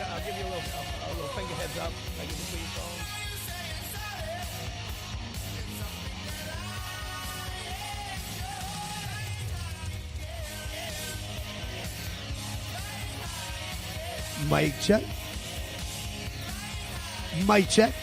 I'll give you a little finger heads up, like in between songs. Mic check. Mic check.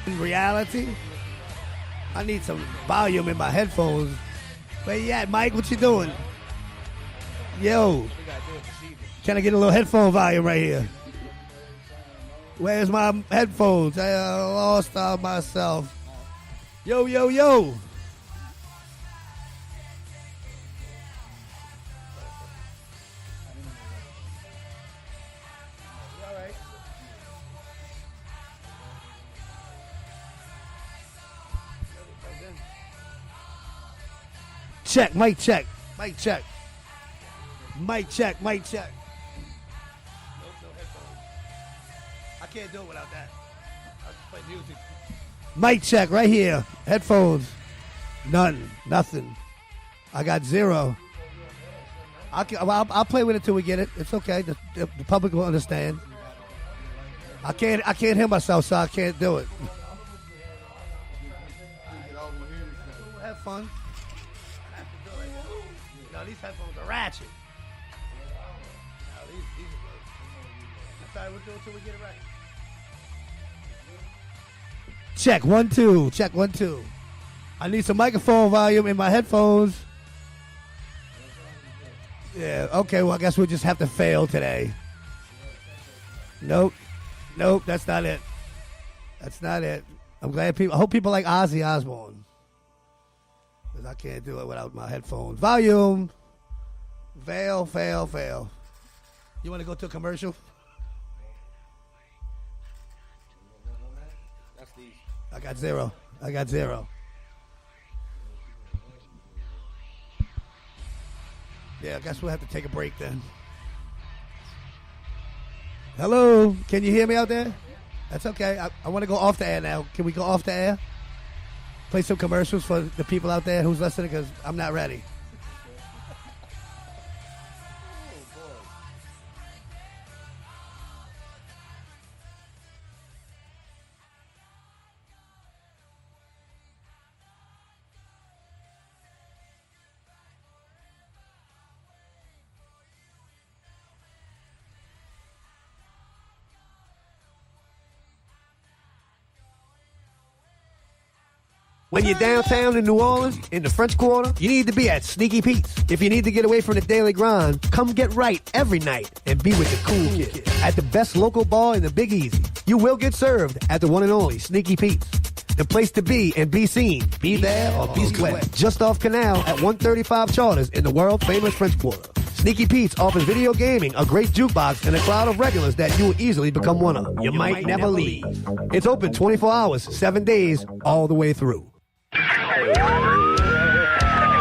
In reality, I need some volume in my headphones. Where you at, Mike? What you doing? Yo, can I get a little headphone volume right here? Where's my headphones? I lost myself. Yo, yo, yo. Check, mic check, mic check, mic check, mic check. No headphones. I can't do it without that. I'll just play music. Mic check right here. Headphones. None. Nothing. I got zero. I'll play with it till we get it. It's okay. The public will understand. I can't hear myself, so I can't do it. Have fun. No, these headphones are ratchet. No, these are good. That's all right, we'll do it till we get it right. Check, 1, 2. Check, 1, 2. I need some microphone volume in my headphones. Yeah, okay, well, I guess we'll just have to fail today. Nope, that's not it. That's not it. I hope people like Ozzy Osbourne. Because I can't do it without my headphones. Volume. Fail. You want to go to a commercial? That's these. I got zero. Yeah, I guess we'll have to take a break then. Hello? Can you hear me out there? That's okay. I want to go off the air now. Can we go off the air? Play some commercials for the people out there who's listening because I'm not ready. When you're downtown in New Orleans, in the French Quarter, you need to be at Sneaky Pete's. If you need to get away from the daily grind, come get right every night and be with the cool kids at the best local bar in the Big Easy. You will get served at the one and only Sneaky Pete's. The place to be and be seen. Be there or be square. Just off Canal at 135 Charters in the world-famous French Quarter. Sneaky Pete's offers video gaming, a great jukebox, and a crowd of regulars that you will easily become one of. You might never leave. It's open 24 hours, 7 days, all the way through.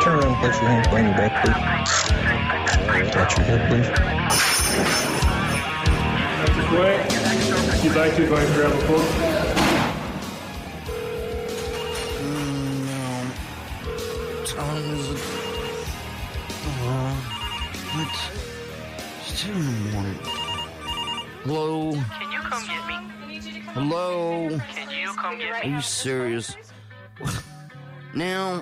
Turn around and put your hand behind your back, please. Touch your head, please. Mr. Quay, if you'd like to, go ahead and grab a book. Time is it? It's 2 in the morning. Hello? Can you come get me? Hello? Can you come get Are me? you serious? Now?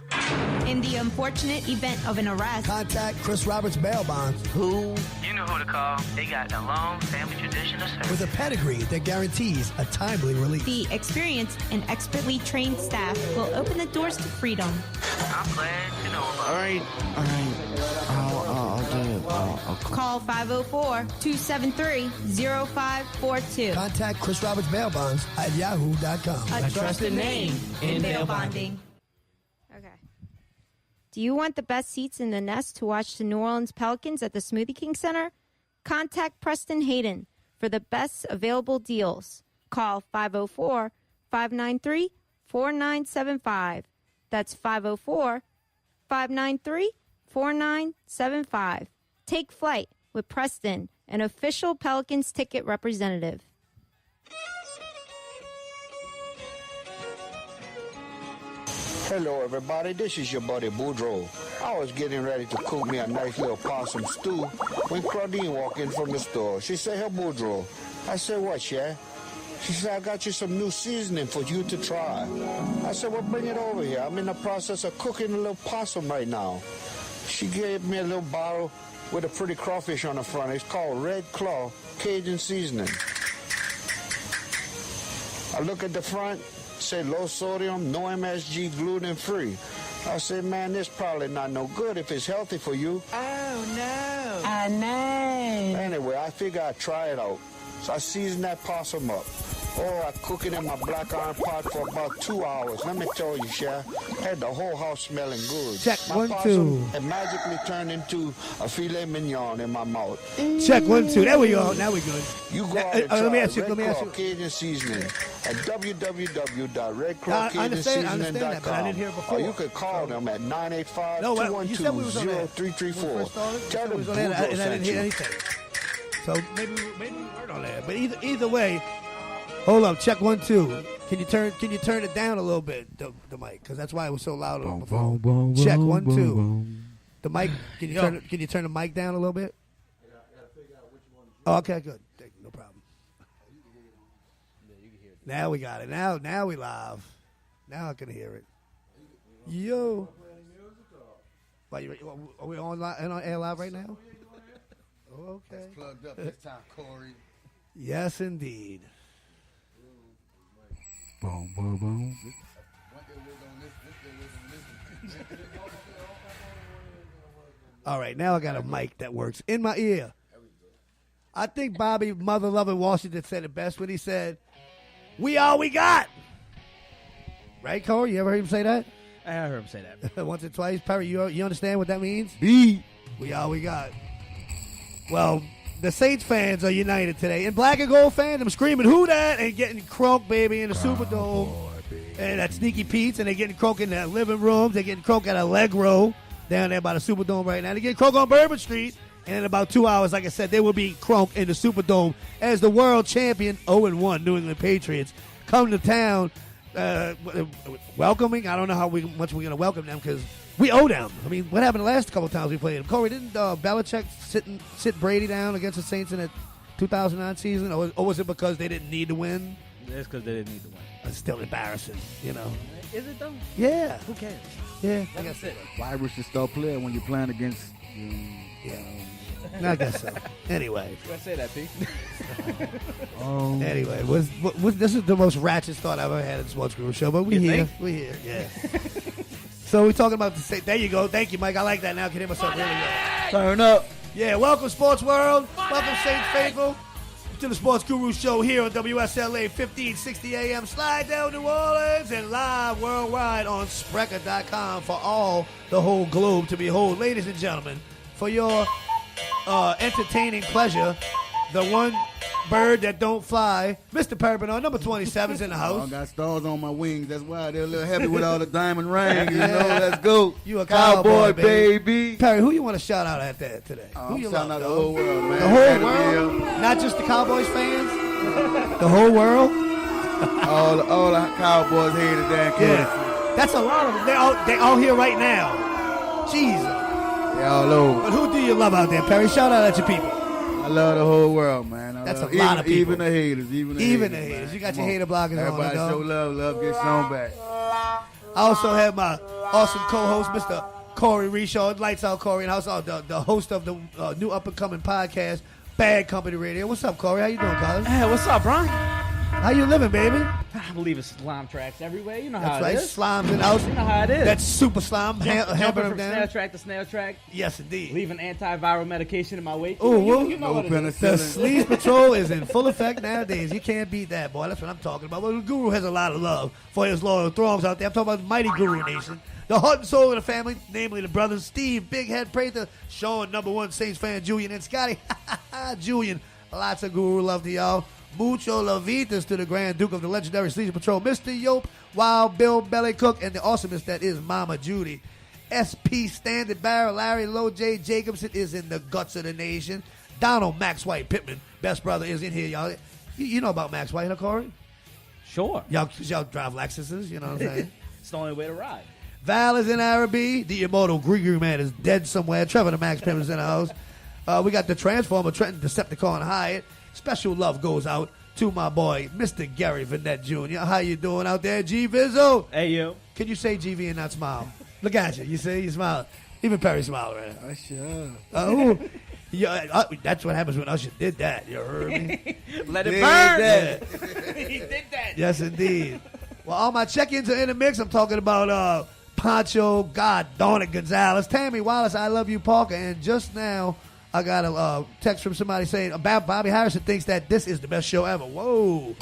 In the unfortunate event of an arrest, Contact Chris Roberts Bail Bonds Who? You know who to call. They got a long family tradition of service. with a pedigree that guarantees a timely release. the experienced and expertly trained staff will open the doors to freedom. I'm glad to know about Alright. I'll do it. I'll call. Call 504-273-0542. Contact Chris Roberts Bail Bonds at yahoo.com. A trusted name in bail bonding. Okay. Do you want the best seats in the nest to watch the New Orleans Pelicans at the Smoothie King Center? Contact Preston Hayden for the best available deals. Call 504-593-4975. That's 504-593-4975. Take flight with Preston, an official Pelicans ticket representative. Hello, everybody. This is your buddy Boudreaux. I was getting ready to cook me a nice little possum stew when Claudine walked in from the store. She said, "Hey, Boudreaux." I said, "What, yeah?" She said, "I got you some new seasoning for you to try." I said, "Well, bring it over here. I'm in the process of cooking a little possum right now." She gave me a little bottle with a pretty crawfish on the front. It's called Red Claw Cajun Seasoning. I look at the front, say low sodium, no MSG, gluten free. I said, man, this probably not no good if it's healthy for you. Oh, no. I know. Anyway, I figure I'd try it out. So I seasoned that possum up. Oh, I cooked it in my black iron pot for about 2 hours. Let me tell you, Chef, had the whole house smelling good. Check, my 1, possum 2. It magically turned into a filet mignon in my mouth. Check 1, 2. There we go. Now we good. You go Now, out and try let me ask you. Red Let me ask Claw you. Cajun Seasoning at I understand that, but I didn't hear it before. Or you could call them at 985 No, you said we was on air. 212 When we first started, you Tell said we them was on air, and I Boudreaux didn't sent hear you. anything. So maybe we weren't on air. But either way, hold up. Check 1, 2. Can you turn it down a little bit, the mic? Because that's why it was so loud on the phone. Check 1, 2. The mic. Can you turn the mic down a little bit? Oh, okay, good. No problem. Now we got it. Now we live. Now I can hear it. Yo. Are we on air live right now? Okay. It's plugged up this time, Corey. Yes, indeed. Boom, boom, boom. All right, now I got a mic that works in my ear. I think Bobby Mother Loving Washington said it best when he said, "We all we got." Right, Corey? You ever heard him say that? I heard him say that. Once or twice. Perry, you understand what that means? B. We all we got. Well, the Saints fans are united today. And black and gold fandom screaming, "Who dat?" and getting crunk, baby, in the Superdome. And at Sneaky Pete's, and they're getting crunk in their living rooms. They're getting crunk at Allegro down there by the Superdome right now. They're getting crunk on Bourbon Street. And in about 2 hours, like I said, they will be crunk in the Superdome as the world champion 0-1 New England Patriots come to town welcoming. I don't know how much we're going to welcome them because we owe them. I mean, what happened the last couple times we played them? Corey, didn't Belichick sit Brady down against the Saints in the 2009 season? Or was it because they didn't need to win? It's because they didn't need to win. It's still embarrassing, you know. Is it though? Yeah. Who cares? Yeah. Like I said, Why we should start playing when you're playing against I guess so. Anyway. You gotta say that, P. Anyway, this is the most ratchet thought I've ever had in the Sports Guru Show, but we here. We here, yeah. So we're talking about the Saints. There you go. Thank you, Mike. I like that now. I can hear myself really good. Turn up. Yeah, welcome, Sports World. Welcome, Saints Faithful, to the Sports Guru Show here on WSLA 1560 AM, Slidell, New Orleans, and live worldwide on Spreaker.com for all the whole globe to behold. Ladies and gentlemen, for your entertaining pleasure, the one bird that don't fly, Mr. Perpinor, number 27 is in the house. I got stars on my wings. That's why they're a little heavy with all the diamond rings. You know, let's go. You a cowboy, baby. Perry, who you want to shout out at that today? Who I'm you shouting love, out the though? whole world, man. The whole world? Not just the Cowboys fans? The whole world? all the Cowboys here today. Yeah. That's a lot of them. They all here right now. Jesus. They all over. But who do you love out there, Perry? Shout out at your people. I love the whole world, man. That's a lot of people. Even the haters. Even the haters. Man. You got your hater blockers on. Everybody show love. Love gets shown back. I also have my awesome co-host, Mr. Corey Reshaw. Lights Out Corey, and also the host of the new up-and-coming podcast, Bad Company Radio. What's up, Corey? How you doing, cuz? Hey, what's up, Brian? How you living, baby? I believe it's slime tracks everywhere. You know That's how right. it is. Slime's in the house. You know how it is. That's super slime. Jumping Hammering from them snail down. track to snail track. Yes, indeed. Leaving antiviral medication in my wake. Oh, you know what it is. The Sleaze Patrol is in full effect nowadays. You can't beat that, boy. That's what I'm talking about. Well, the Guru has a lot of love for his loyal throngs out there. I'm talking about the mighty Guru Nation. The heart and soul of the family, namely the brothers Steve, Big Head Prather, Sean, number one Saints fan, Julian, and Scotty. Julian, lots of Guru love to y'all. Mucho Lavitas to the Grand Duke of the legendary Sleaze Patrol, Mr. Yope, Wild Bill Belly Cook, and the awesomeness that is Mama Judy. SP Standard Barrel, Larry Low J. Jacobson is in the guts of the nation. Donald Max White Pittman, best brother, is in here, y'all. You know about Max White, huh, Corey? Sure. Y'all drive Lexuses, you know what I'm saying? It's the only way to ride. Val is in Araby. The immortal Gregory man is dead somewhere. Trevor the Max Pittman is in the house. We got the Transformer, Trenton Decepticon Hyatt. Special love goes out to my boy, Mr. Gary Vinette Jr. How you doing out there, G Vizzo? Hey, you. Can you say GV and not smile? Look at you. You see? You smile. Even Perry smiled right now. Sure. That's what happens when Usher did that. You heard me? Let it Did burn. that. He did that. Yes, indeed. Well, all my check-ins are in the mix. I'm talking about Poncho, God darn it, Gonzalez, Tammy Wallace, I love you, Parker, and just now I got a text from somebody saying about Bobby Harrison thinks that this is the best show ever. Whoa.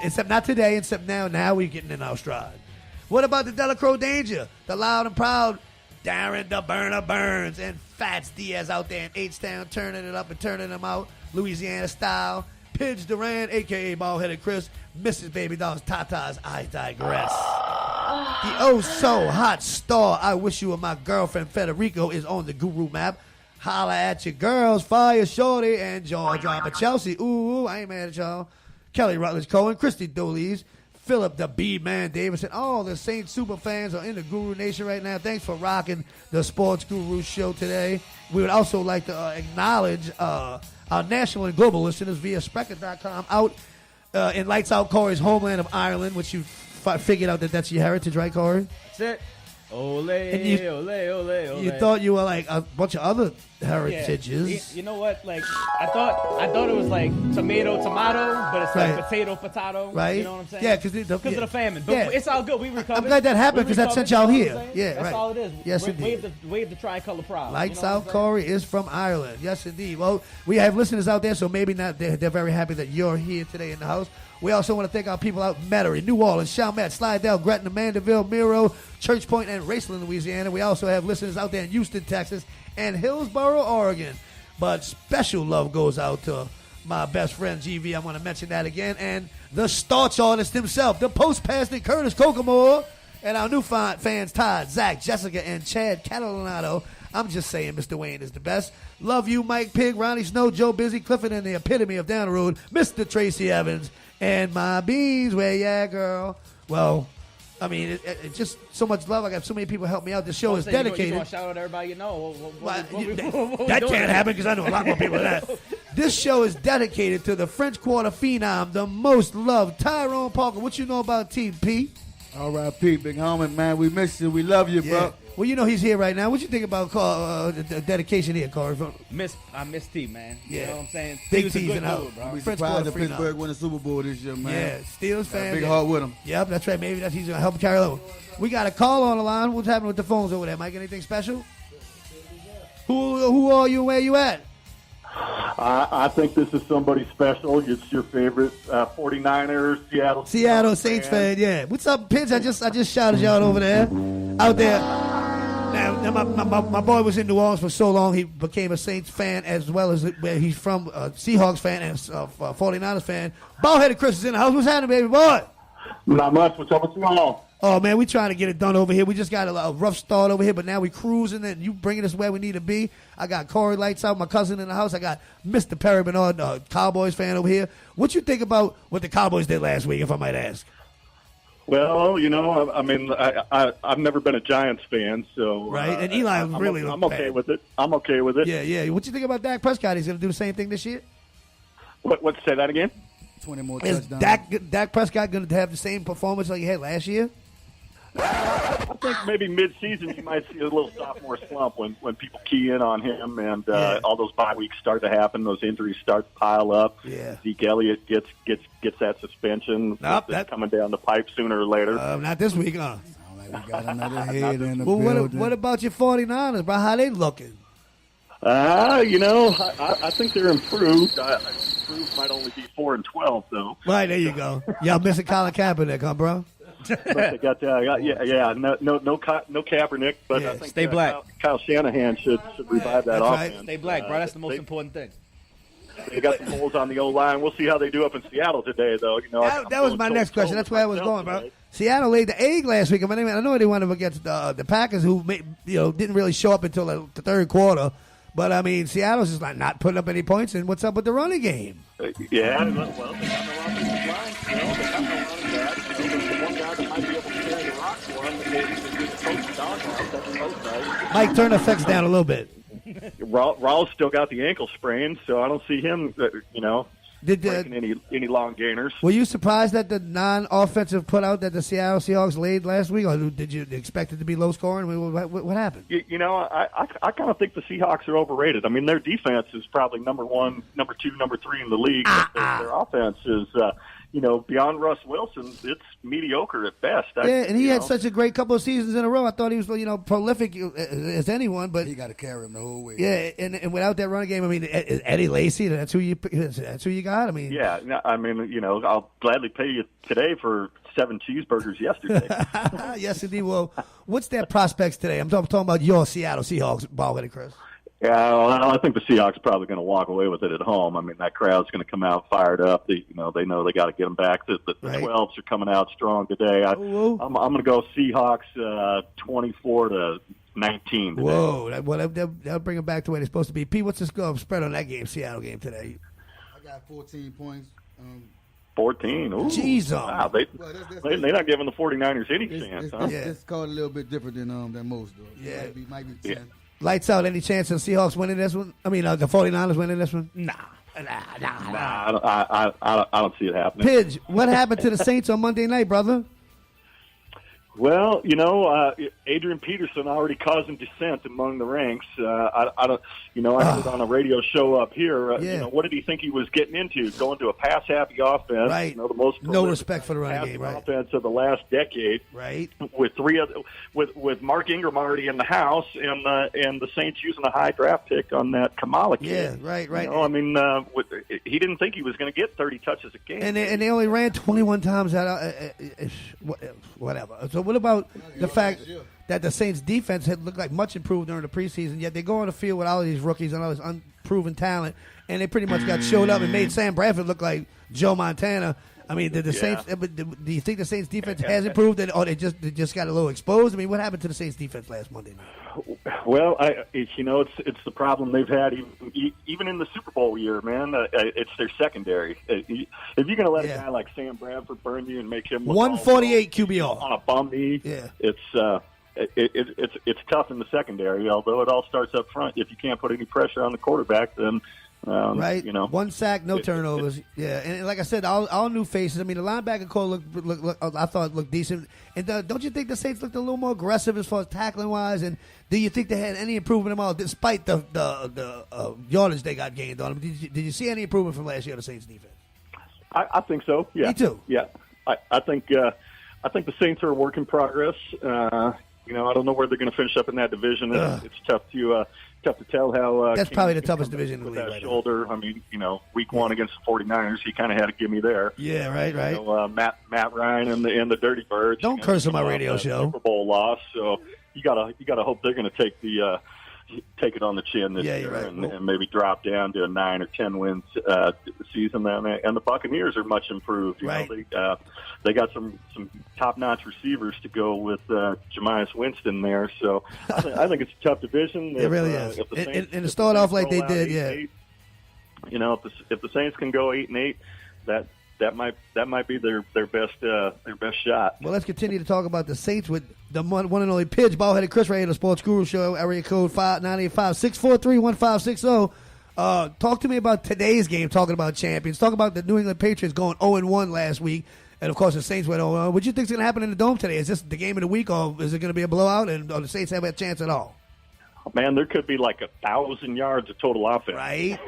Except not today, except now. Now we're getting in our stride. What about the Delacroix Danger? The loud and proud Darren the Burner Burns and Fats Diaz out there in H-Town turning it up and turning them out, Louisiana style. Pidge Duran, a.k.a. Bald-Headed Chris, Mrs. Baby Dolls, Tata's I Digress. The oh-so-hot star, I Wish You Were My Girlfriend, Federico, is on the Guru map. Holla at your girls, Fire Shorty, and Jaw Dropper Chelsea. Ooh, I ain't mad at y'all. Kelly Rutledge Cohen, Christy Dolees, Philip the B-Man Davidson. All the Saints super fans are in the Guru Nation right now. Thanks for rocking the Sports Guru show today. We would also like to acknowledge our national and global listeners via Spreaker.com out in Lights Out Corey's homeland of Ireland, which you figured out that's your heritage, right, Corey? That's it. Ole, you, ole, ole, ole. You thought you were like a bunch of other heritages. Yeah. You know what? Like I thought it was like tomato, but it's like potato. Right. You know what I'm saying? Yeah, because of the famine. But yeah. it's all good. We recovered. I'm glad that happened because that sent y'all here. Yeah, that's right. all it is. Yes, indeed. Wave the tricolor pride. Lights Out Corey is from Ireland. Yes, indeed. Well, we have listeners out there, so maybe not. They're very happy that you're here today in the house. We also want to thank our people out in Metairie, New Orleans, Chalmette, Slidell, Gretna, Mandeville, Miro, Church Point, and Raceland, Louisiana. We also have listeners out there in Houston, Texas, and Hillsboro, Oregon. But special love goes out to my best friend, GV. I want to mention that again. And the starch artist himself, the postmaster, Curtis Kokomore, and our new fans, Todd, Zach, Jessica, and Chad Catalanato. I'm just saying Mr. Wayne is the best. Love you, Mike Pig, Ronnie Snow, Joe Busy, Clifford, and the epitome of down the road, Mr. Tracy Evans. And my beans, where yeah, girl. Well, I mean, it's just so much love. I got so many people help me out. This show is dedicated. You want to shout out everybody you know? That can't happen because I know a lot more people than that. This show is dedicated to the French Quarter phenom, the most loved Tyrone Parker. What you know about Team P? All right, Pete, big homie, man. We miss you. We love you, bro. Well, you know he's here right now. What you think about the dedication here, Corey? I miss T, man. Yeah. You know what I'm saying? Big He was a T's good and out. dude, bro. We French surprised Quarter that free Pittsburgh now. won the Super Bowl this year, man. Yeah, Steelers fan. Big heart with him. Yep, that's right. Maybe he's going to help carry over. We got a call on the line. What's happening with the phones over there, Mike? Anything special? Who are you and where you at? I think this is somebody special. It's your favorite 49ers, Seattle Saints fan, yeah. What's up, Pidge? I just shouted you out over there. Out there. Now my boy was in New Orleans for so long, he became a Saints fan as well as where he's from, Seahawks fan and 49ers fan. Ballheaded Chris is in the house. What's happening, baby boy? Not much. What's up with you all? Oh, man, we trying to get it done over here. We just got a rough start over here, but now we cruising, and you bringing us where we need to be. I got Corey Lights Out, my cousin in the house. I got Mr. Perry Bernard, Cowboys fan over here. What you think about what the Cowboys did last week, if I might ask? Well, I've never been a Giants fan, so right. And Eli I'm okay bad. with it. I'm okay with it. Yeah. What you think about Dak Prescott? He's going to do the same thing this year? What? Say that again. 20 more Is touchdowns. Dak Prescott going to have the same performance like he had last year? I think maybe mid-season you might see a little sophomore slump when people key in on him and all those bye weeks start to happen, those injuries start to pile up. Yeah. Zeke Elliott gets that suspension. That's coming down the pipe sooner or later. Not this week, huh? We got another head in the Well, building. what about your 49ers, bro? How they looking? I think they're improved. Improved might only be 4-12 though. Right, there you go. Y'all missing Colin Kaepernick, huh, bro? But they got no Kaepernick, but I think Stay black. Kyle Shanahan should revive that offense. Stay black, bro. That's the most important thing. They got some holes on the O-line. We'll see how they do up in Seattle today, though. That was my next question. That's where I was going, bro. Seattle laid the egg last week. I know they won against the Packers, who didn't really show up until the third quarter. But I mean, Seattle's just like not putting up any points. And what's up with the running game? Well, they got no offensive line. They got no running back. There's the one guy that might be able to carry the rock for them. They just coach the dog off. That's post night. Mike, turn the effects down a little bit. Rawls still got the ankle sprain, so I don't see him, breaking any long gainers. Were you surprised at the non-offensive putout that the Seattle Seahawks laid last week, or did you expect it to be low scoring? What happened? I kind of think the Seahawks are overrated. I mean, their defense is probably number 1, number 2, number 3 in the league. Their offense is, beyond Russ Wilson, it's mediocre at best. And he had such a great couple of seasons in a row. I thought he was, prolific as anyone, but he got to carry him the whole way. Yeah, and without that running game, I mean, Eddie Lacy, that's who you got. I mean, I'll gladly pay you today for 7 cheeseburgers yesterday. Yes, indeed. Well, what's their prospects today? I'm talking about your Seattle Seahawks, ball-headed Chris. Yeah, well, I think the Seahawks are probably going to walk away with it at home. I mean, that crowd's going to come out fired up. They know they got to get them back. The 12s are coming out strong today. I'm going to go Seahawks 24-19 today. Whoa, that'll bring them back to where they're supposed to be. Pete, what's the spread on that game, Seattle game today? I got 14 points. 14. Ooh. Jeez, wow, they're not giving the 49ers any chance. It's called a little bit different than most, though. Yeah. Might be 10. Lights out. Any chance of the Seahawks winning this one? I mean, the 49ers winning this one? Nah. I don't see it happening. Pidge, what happened to the Saints on Monday night, brother? Well, Adrian Peterson already causing dissent among the ranks. I heard on a radio show up here. What did he think he was getting into? Going to a pass-happy offense, right? The most no respect for the running game, right? Offense of the last decade, right? With Mark Ingram already in the house, and the Saints using a high draft pick on that Kamala kid. Yeah, right. He didn't think he was going to get 30 touches a game, and they only ran 21 times. Whatever. So what about the fact that the Saints' defense had looked like much improved during the preseason, yet they go on the field with all of these rookies and all this unproven talent, and they pretty much got showed up and made Sam Bradford look like Joe Montana. I mean, did the Saints? Do you think the Saints' defense has improved, or they just got a little exposed? I mean, what happened to the Saints' defense last Monday night? Well, it's the problem they've had even in the Super Bowl year, man. It's their secondary. If you're going to let a guy like Sam Bradford burn you and make him look 148 QBR on a bum knee, it's tough in the secondary. Although it all starts up front. If you can't put any pressure on the quarterback, then Right, You know, 1 sack, no turnovers. Yeah, and like I said, all new faces. I mean, the linebacker core look I thought looked decent. And don't you think the Saints looked a little more aggressive as far as tackling wise? And do you think they had any improvement at all, despite the yardage they got gained on them? Did you see any improvement from last year on the Saints defense? I think so. Yeah, me too. Yeah, I think the Saints are a work in progress. You know, I don't know where they're going to finish up in that division. It's tough to tell how. That's probably the toughest division in the league. That shoulder. I mean, you know, week 1 against the 49ers, he kind of had to give me there. Yeah, right. You know, Matt Ryan and the Dirty Birds. Don't curse on my radio show. Super Bowl loss. So you gotta hope they're going to take it on the chin this year, right. and maybe drop down to a 9 or 10 wins season. And the Buccaneers are much improved. You know, they got some top-notch receivers to go with Jameis Winston there. So I think it's a tough division. It really is. And to start off like they did, 8-8, you know, if the Saints can go 8-8, that might be their best shot. Well, let's continue to talk about the Saints with the one and only Pidge, ball-headed Chris right here, the Sports Guru Show, area code 985-643-1560. Talk to me about today's game, talking about champions. Talk about the New England Patriots going 0-1 last week, and, of course, the Saints went 0-1. What do you think is going to happen in the Dome today? Is this the game of the week, or is it going to be a blowout, and do the Saints have a chance at all? Man, there could be like 1,000 yards of total offense. Right.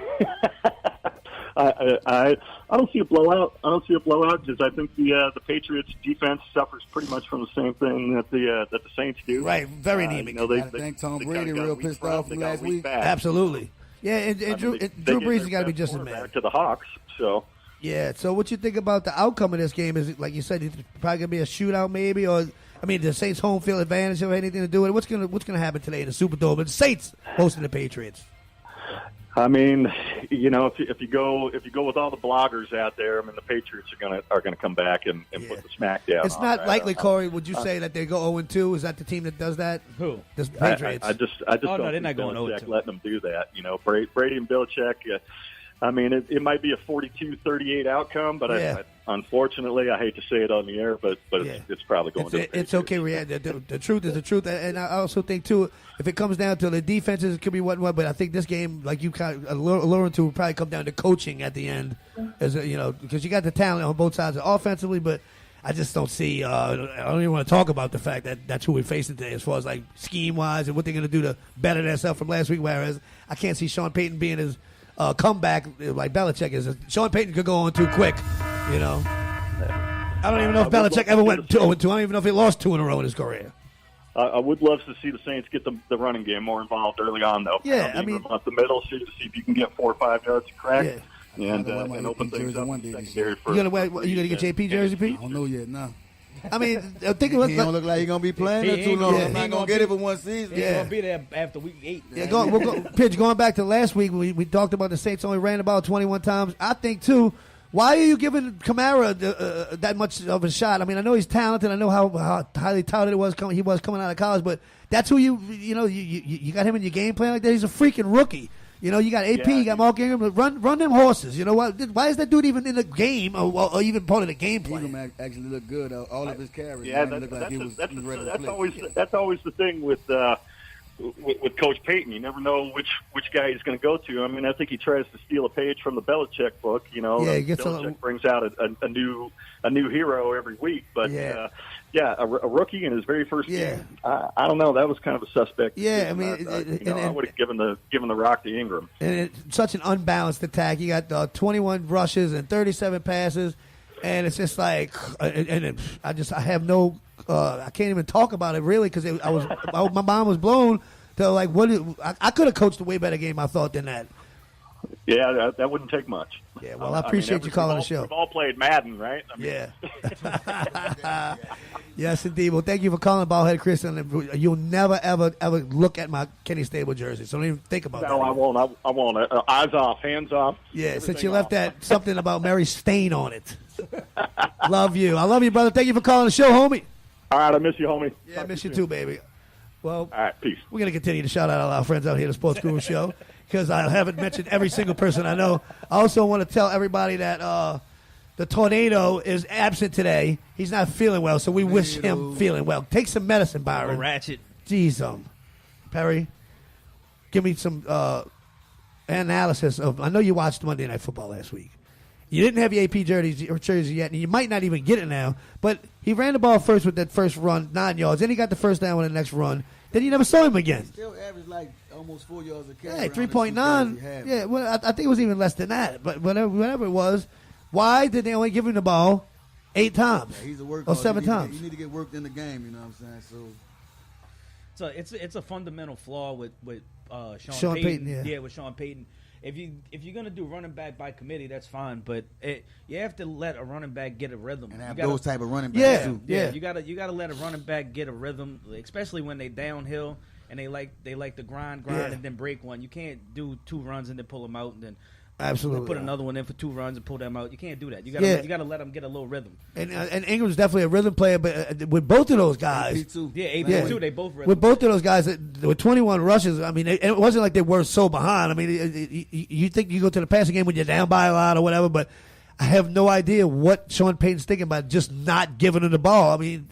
I don't see a blowout. Because I think the Patriots defense suffers pretty much from the same thing that the Saints do. Right, very anemic. I think Tom Brady real pissed off from last week. Absolutely. Yeah, and Drew Brees has got to be just as mad. To the Hawks, so. Yeah, so what you think about the outcome of this game? Is it, like you said, it's probably going to be a shootout maybe, or I mean, the Saints' home field advantage have anything to do with it? What's going to happen today in the Superdome? The Saints hosting the Patriots. I mean, you know, if you go with all the bloggers out there, I mean, the Patriots are gonna come back and put the smack down. It's not likely, Corey. Would you say that they go 0-2? Is that the team that does that? Who? The Patriots. I just don't they're not think going Belichick letting them do that. You know, Brady and Belichick. I mean, it might be a 42-38 outcome, but unfortunately, I hate to say it on the air, but it's probably going to. It's okay. The truth is the truth, and I also think too, if it comes down to the defenses, it could be what. But I think this game, like you kind of alluring to, will probably come down to coaching at the end, because you got the talent on both sides offensively, but I just don't see. I don't even want to talk about the fact that that's who we're facing today, as far as like scheme wise and what they're going to do to better themselves from last week. Whereas I can't see Sean Payton being as comeback like Belichick is. Sean Payton could go on too quick, you know. I don't even know if Belichick ever went 2-2. I don't even know if he lost 2 in a row in his career. I would love to see the Saints get the running game more involved early on, though. Yeah, I mean, up the middle, see if you can get 4 or 5 yards of crack. Yeah. And open things up. You gonna get JP jersey, Pete? I don't know yet. Nah. I mean, think of he don't look like he's gonna be playing there too long. I'm not gonna get it for one season. He's gonna be there after week 8. Yeah, Pitch. Going back to last week, we talked about the Saints only ran about 21 times. I think too. Why are you giving Kamara that much of a shot? I mean, I know he's talented. I know how highly touted he was coming out of college, but that's who you got him in your game plan like that. He's a freaking rookie. You know, you got AP, you got Mark Ingram. Run them horses. You know what? Why is that dude even in the game or even part of the game plan? Ingram actually looked good. All of his carries. Yeah, looked like he was ready to play. That's always the thing with Coach Payton. You never know which guy he's going to go to. I mean, I think he tries to steal a page from the Belichick book. You know, Belichick brings out a new hero every week. But a rookie in his very first game. I don't know. That was kind of a suspect. Yeah, I mean, I would have given the rock to Ingram. And it's such an unbalanced attack. You got 21 rushes and 37 passes, and it's just like, I have no. I can't even talk about it really because my mind was blown to like I could have coached a way better game I thought than that. Yeah, that wouldn't take much. Yeah, well, I appreciate you calling the show. We've all played Madden, right? Yeah. Yes, indeed. Well, thank you for calling, Ballhead Chris. And you'll never, ever, ever look at my Kenny Stable jersey, so don't even think about that. No, I won't. I won't. Eyes off, hands off. Yeah, since you left that something about Mary Stain on it. Love you. I love you, brother. Thank you for calling the show, homie. All right, I miss you, homie. Yeah, I miss you too, baby. Well, all right, peace. We're going to continue to shout out all our friends out here at the Sports Guru Show because I haven't mentioned every single person I know. I also want to tell everybody that the tornado is absent today. He's not feeling well, so we wish him feeling well. Take some medicine, Byron. Ratchet. Jeez, Perry, give me some analysis of. I know you watched Monday Night Football last week. You didn't have your AP jersey yet, and you might not even get it now. But he ran the ball first with that first run, 9 yards. Then he got the first down with the next run. Then you never saw him again. He still averaged like almost 4 yards a carry. Yeah, 3.9. Yeah, well, I think it was even less than that. But whatever it was, why did they only give him the ball 8 times? Yeah, he's a workhorse. Or 7 times. You need to get worked in the game. You know what I'm saying? So it's a fundamental flaw with Sean Payton. Yeah, with Sean Payton. If you're gonna do running back by committee, that's fine, but you have to let a running back get a rhythm and have those type of running backs too. Yeah, you gotta let a running back get a rhythm, especially when they downhill and they like to grind and then break one. You can't do 2 runs and then pull them out and then absolutely put another one in for 2 runs and pull them out. You can't do that. You gotta let them get a little rhythm. And Ingram's definitely a rhythm player, but with both of those guys, AP too, they both rhythm. With both of those guys, with 21 rushes, I mean, it wasn't like they were so behind. I mean, you think you go to the passing game when you're down by a lot or whatever, but I have no idea what Sean Payton's thinking about just not giving him the ball. I mean,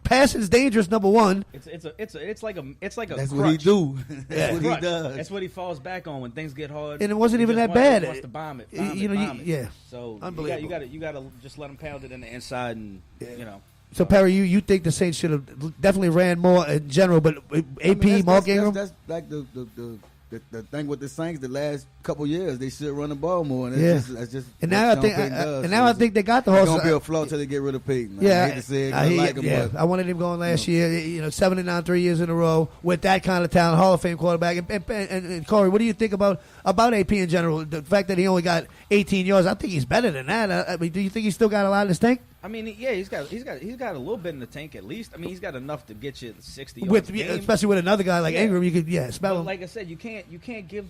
passing's dangerous. Number one, it's like a that's crutch. what he do. That's what he does. That's what he falls back on when things get hard. And it wasn't even that bad. He wants to bomb it. Yeah. So unbelievable. you gotta just let him pound it in the inside, and you know. So Perry, you think the Saints should have definitely ran more in general, but AP, Mark Ingram, that's like the thing with the Saints the last couple years, they should run the ball more, and that's just. And now I think they got the horse. It's gonna be a flaw till they get rid of Peyton. Yeah, I hate to say it, I like him. I wanted him going last year. 7-9 3 years in a row with that kind of talent, Hall of Fame quarterback. And Corey, what do you think about AP in general? The fact that he only got 18 yards, I think he's better than that. I mean, do you think he's still got a lot in his tank? I mean, yeah, he's got a little bit in the tank at least. I mean, he's got enough to get you 60 yards a game. Especially with another guy like Ingram, you could spell him. Like I said, you can't give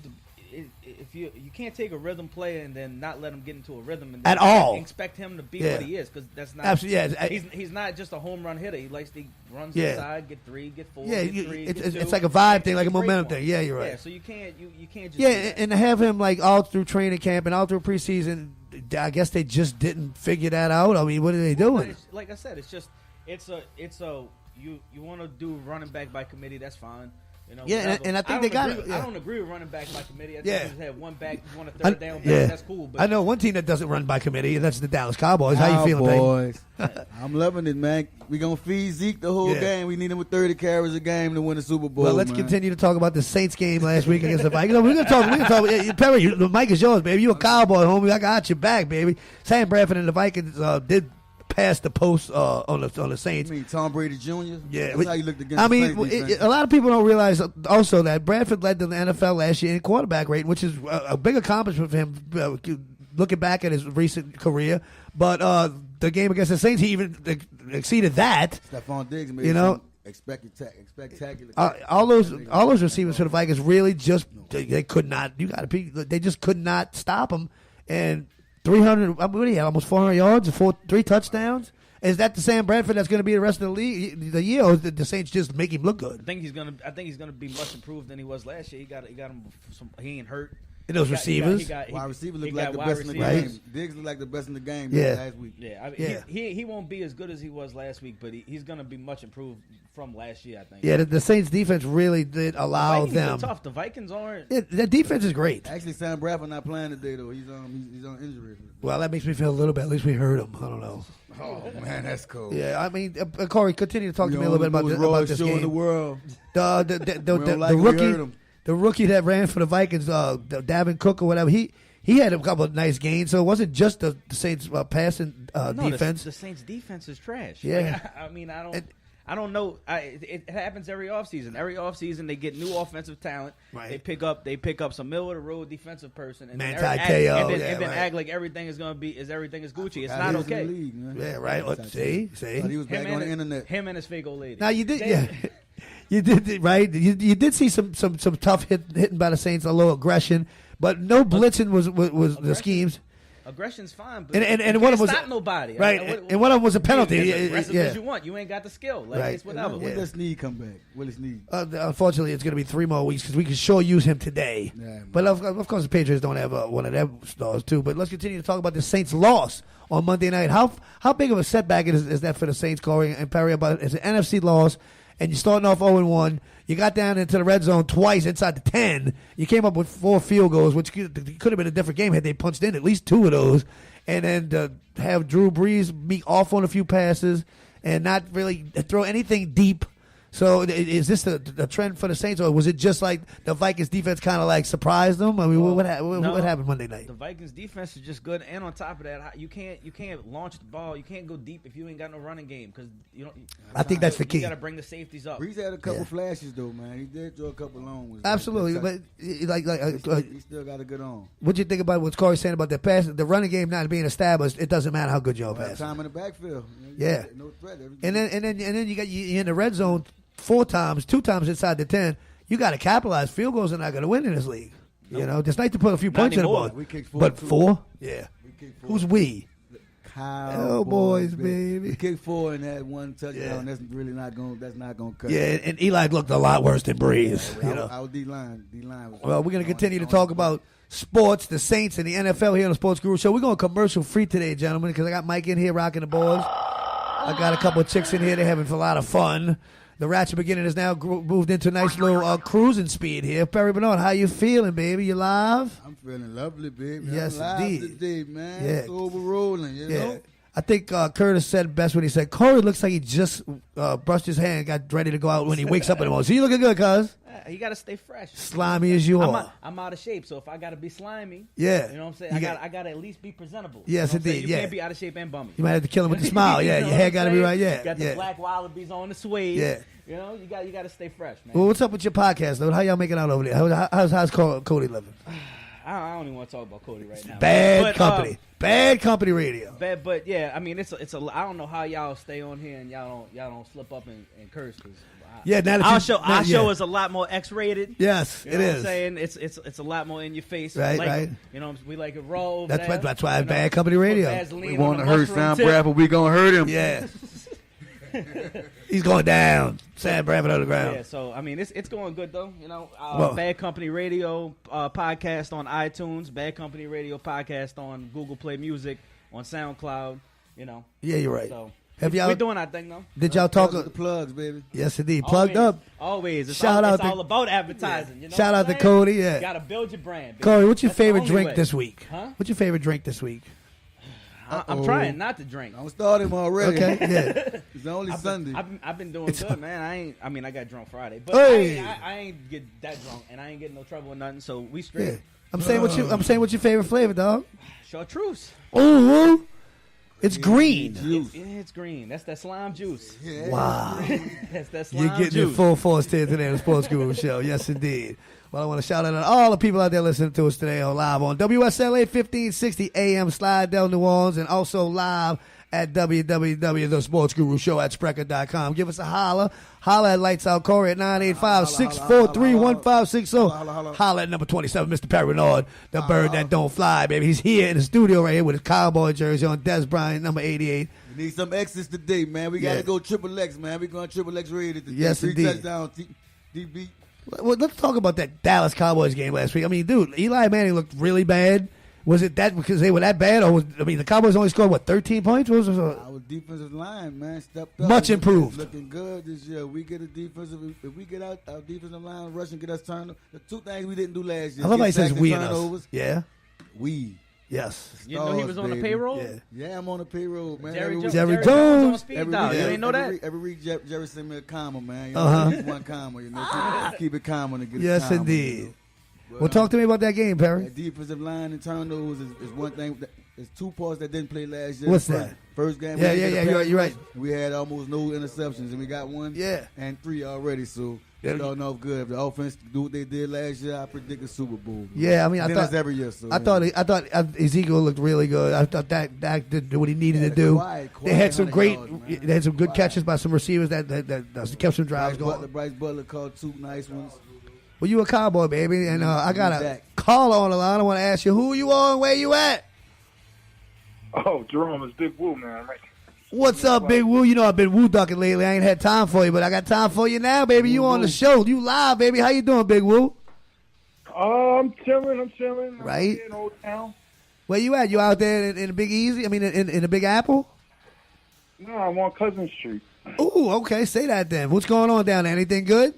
if you can't take a rhythm player and then not let him get into a rhythm and at all expect him to be what he is, because that's not absolutely. Yeah, he's not just a home run hitter. He runs inside, get 3, get 4, yeah, get 3. It's like a vibe thing, like a momentum thing. Yeah, you're right. Yeah, so you can't just and to have him like all through training camp and all through preseason, I guess they just didn't figure that out. I mean, what are they doing? Like I said, it's a you want to do running back by committee, that's fine. You know, and I think they got it. Yeah. I don't agree with running back by committee. I think you just have one back, you want a third down back. That's cool. But I know one team that doesn't run by committee, and that's the Dallas Cowboys. How you feeling, boys? I'm loving it, man. We're going to feed Zeke the whole game. We need him with 30 carries a game to win the Super Bowl. Well, let's continue to talk about the Saints game last week against the Vikings. We're going to talk. Perry, the mic is yours, baby. You a Cowboy, homie. I got your back, baby. Sam Bradford and the Vikings did pass the post on the Saints. You mean Tom Brady Jr.? Yeah. That's how you looked against the Saints. A lot of people don't realize also that Bradford led the NFL last year in quarterback rating, which is a big accomplishment for him looking back at his recent career. But the game against the Saints, he even exceeded that. Stephon Diggs made spectacular. All those receivers for the Vikings really just they could not. They just could not stop him. And 300, what do you have, almost 400 yards and 3 touchdowns? Is that the Sam Bradford that's going to be the rest of the league, the year, or did the Saints just make him look good? I think he's gonna be much improved than he was last year. He got him. He ain't hurt. And those receivers, wide receivers look like the best in the game. Diggs look like the best in the game last week. Yeah, he won't be as good as he was last week, but he's going to be much improved from last year, I think. Yeah, the Saints defense really did allow them. Tough. The Vikings aren't. Yeah, the defense is great. Actually, Sam Bradford not playing today though. He's on injury. Well, that makes me feel a little bit. At least we heard him. I don't know. Oh man, that's cool. Yeah, I mean, Corey, continue to talk to me a little bit about this game. In the world. The rookie. The rookie that ran for the Vikings, Davin Cook or whatever, he had a couple of nice gains. So it wasn't just the Saints passing defense. The Saints defense is trash. Yeah, I mean, I don't know. It happens every offseason. Every offseason they get new offensive talent. Right. They pick up some middle of the road defensive person and then act like everything is going to be everything is Gucci. It's not okay. League, yeah, right. See. He was back on the internet. Him and his fake old lady. Now you did, You did right. You did see some tough hitting by the Saints, a little aggression, but no blitzing was the schemes. Aggression's fine, but and one of them was stop nobody, right? And one of them was a penalty. As you want, you ain't got the skill. Like right. It's whatever. When does Snead come back? Willie Snead. Unfortunately, it's going to be 3 more weeks because we can sure use him today. Yeah, but of course, the Patriots don't have one of their stars too. But let's continue to talk about the Saints' loss on Monday night. How big of a setback is that for the Saints, Corey and Perry? About it's an NFC loss. and you're starting off 0-1. You got down into the red zone twice inside the 10. You came up with 4 field goals, which could have been a different game had they punched in at least 2 of those. And then to have Drew Brees be off on a few passes and not really throw anything deep. So is this the trend for the Saints, or was it just like the Vikings defense kind of like surprised them? I mean, what happened Monday night? The Vikings defense is just good, and on top of that, you can't launch the ball. You can't go deep if you ain't got no running game because you don't. I think that's the key. You got to bring the safeties up. Brees had a couple flashes though, man. He did throw a couple long ones. Absolutely, but he still got a good arm. What you think about what Corey's saying about the pass, the running game not being established? It doesn't matter how good your pass. Time in the backfield. Yeah, no threat. And then you in the red zone 2 times inside the 10. You got to capitalize. Field goals are not going to win in this league. Nope. You know, it's nice to put a few points in the board. But 4? Yeah. Who's we? Cowboys, baby. We kicked 4 and had 1 touchdown. Yeah. That's really not going. That's not going to cut. Yeah, and Eli looked a lot worse than Breeze. You know, our D-line was. Well, we're going to continue to talk about sports, the Saints, and the NFL here on the Sports Guru Show. We're going commercial free today, gentlemen, because I got Mike in here rocking the boards. I got a couple of chicks in here. They're having a lot of fun. The Ratchet Beginning has now moved into a nice little cruising speed here. Perry Bernard, how you feeling, baby? You live? I'm feeling lovely, baby. Yes, I'm live indeed. today, man. Yeah. It's overrolling, you know? I think Curtis said best when he said, Corey looks like he just brushed his hair and got ready to go out when he wakes up in the morning. So you looking good, cuz? You got to stay fresh. Slimy as you are. I'm out of shape, so if I got to be slimy, yeah, you know what I'm saying? I got to at least be presentable. Yes, you know indeed. You can't be out of shape and bummy. You might have to kill him with the smile. Yeah, your hair got to be right. Yeah, got the black wallabies on the suede. Yeah. You know, you got to stay fresh, man. Well, what's up with your podcast, though? How y'all making out over there? How's Cody living? I don't even want to talk about Cody right now. Bad company radio. But yeah, I mean, it's a. I don't know how y'all stay on here and y'all don't slip up and curse. Yeah, now that our show is a lot more X-rated. Yes, you know it what is. I'm saying it's a lot more in your face. Right. You know, we like it raw. That's why it's bad company radio. We want to hurt Sam Bradford. We gonna hurt him. Yeah. He's going down. Sam Bradford on the ground. Yeah, so I mean, it's going good though. You know, Bad Company Radio podcast on iTunes, Bad Company Radio podcast on Google Play Music, on SoundCloud. You know. Yeah, you're right. So we're doing our thing though. Did y'all talk the plugs, baby? Yes, indeed. Plugged up. Always. It's Shout out all about advertising. Yeah. You know Shout out to Cody. Yeah. You gotta build your brand. Baby. Cody, what's your That's the favorite only drink way. this week? Huh? What's your favorite drink this week? I'm trying not to drink. I'm starting already. Okay, yeah. It's only Sunday. I've been doing good, man. I got drunk Friday, but Hey. I ain't get that drunk, and I ain't getting no trouble or nothing. So we straight. Yeah. I'm saying what's your favorite flavor, dog? Chartreuse. Ooh, it's green. It's green. That's that slime juice. Yeah. Wow. That's that slime You're getting juice. it full force here today on the Sports Guru Show. Yes, indeed. Well, I want to shout out to all the people out there listening to us today on live on WSLA 1560 AM Slidell, New Orleans, and also live at www.thesportsgurushow at Spreaker.com. Give us a holler. Holler at Lights Out Corey at 985-643-1560. Holler at number 27, Mr. Perry Bernard, the bird that don't fly, baby. He's here in the studio right here with his cowboy jersey on. Des Bryant, number 88. We need some X's today, man. We got to go triple X, man. We're going triple X rated today. Yes, 3 indeed. touchdowns, DB. Well, let's talk about that Dallas Cowboys game last week. I mean, dude, Eli Manning looked really bad. Was it that because they were that bad, or the Cowboys only scored 13 points? Our defensive line, man, stepped up. Much improved. It's looking good this year. We get a defensive. If we get our defensive line rushing, get us turnovers. The 2 things we didn't do last year. I love how he says we and turnovers. us. Yeah. We. Yes. You know he was on the payroll? Yeah, I'm on the payroll, man. Jerry Jones. On speed dial. You ain't know that? Every week, Jerry sent me a comma, man. You Uh-huh. know, one comma, you know. Keep it calm when it gets Yes, calm, indeed. you know. Well, talk to me about that game, Perry. That defensive line and turnovers is one thing. There's 2 parts that didn't play last year. What's that? First game. Yeah. You're right. We had almost no interceptions, and we got 1. Yeah. And 3 already. So starting off good. If the offense do what they did last year, I predict a Super Bowl. Yeah, I mean, I thought every year. So I thought Ezekiel looked really good. I thought Dak did what he needed to do. They had some great, they had some good catches by some receivers that kept some drives going. Bryce Butler called 2 nice ones. Well, you a Cowboy, baby, and I got a caller on the line. I want to ask you, who you on, where you at? Oh, Jerome, it's Big Woo, man. What's up, Big Woo? You know I've been woo ducking lately. I ain't had time for you, but I got time for you now, baby. You on the show. You live, baby. How you doing, Big Woo? I'm chilling. Right. I'm in Old Town. Where you at? You out there in the Big Easy? I mean, in the Big Apple? No, I'm on Cousin Street. Ooh, okay. Say that then. What's going on down there? Anything good?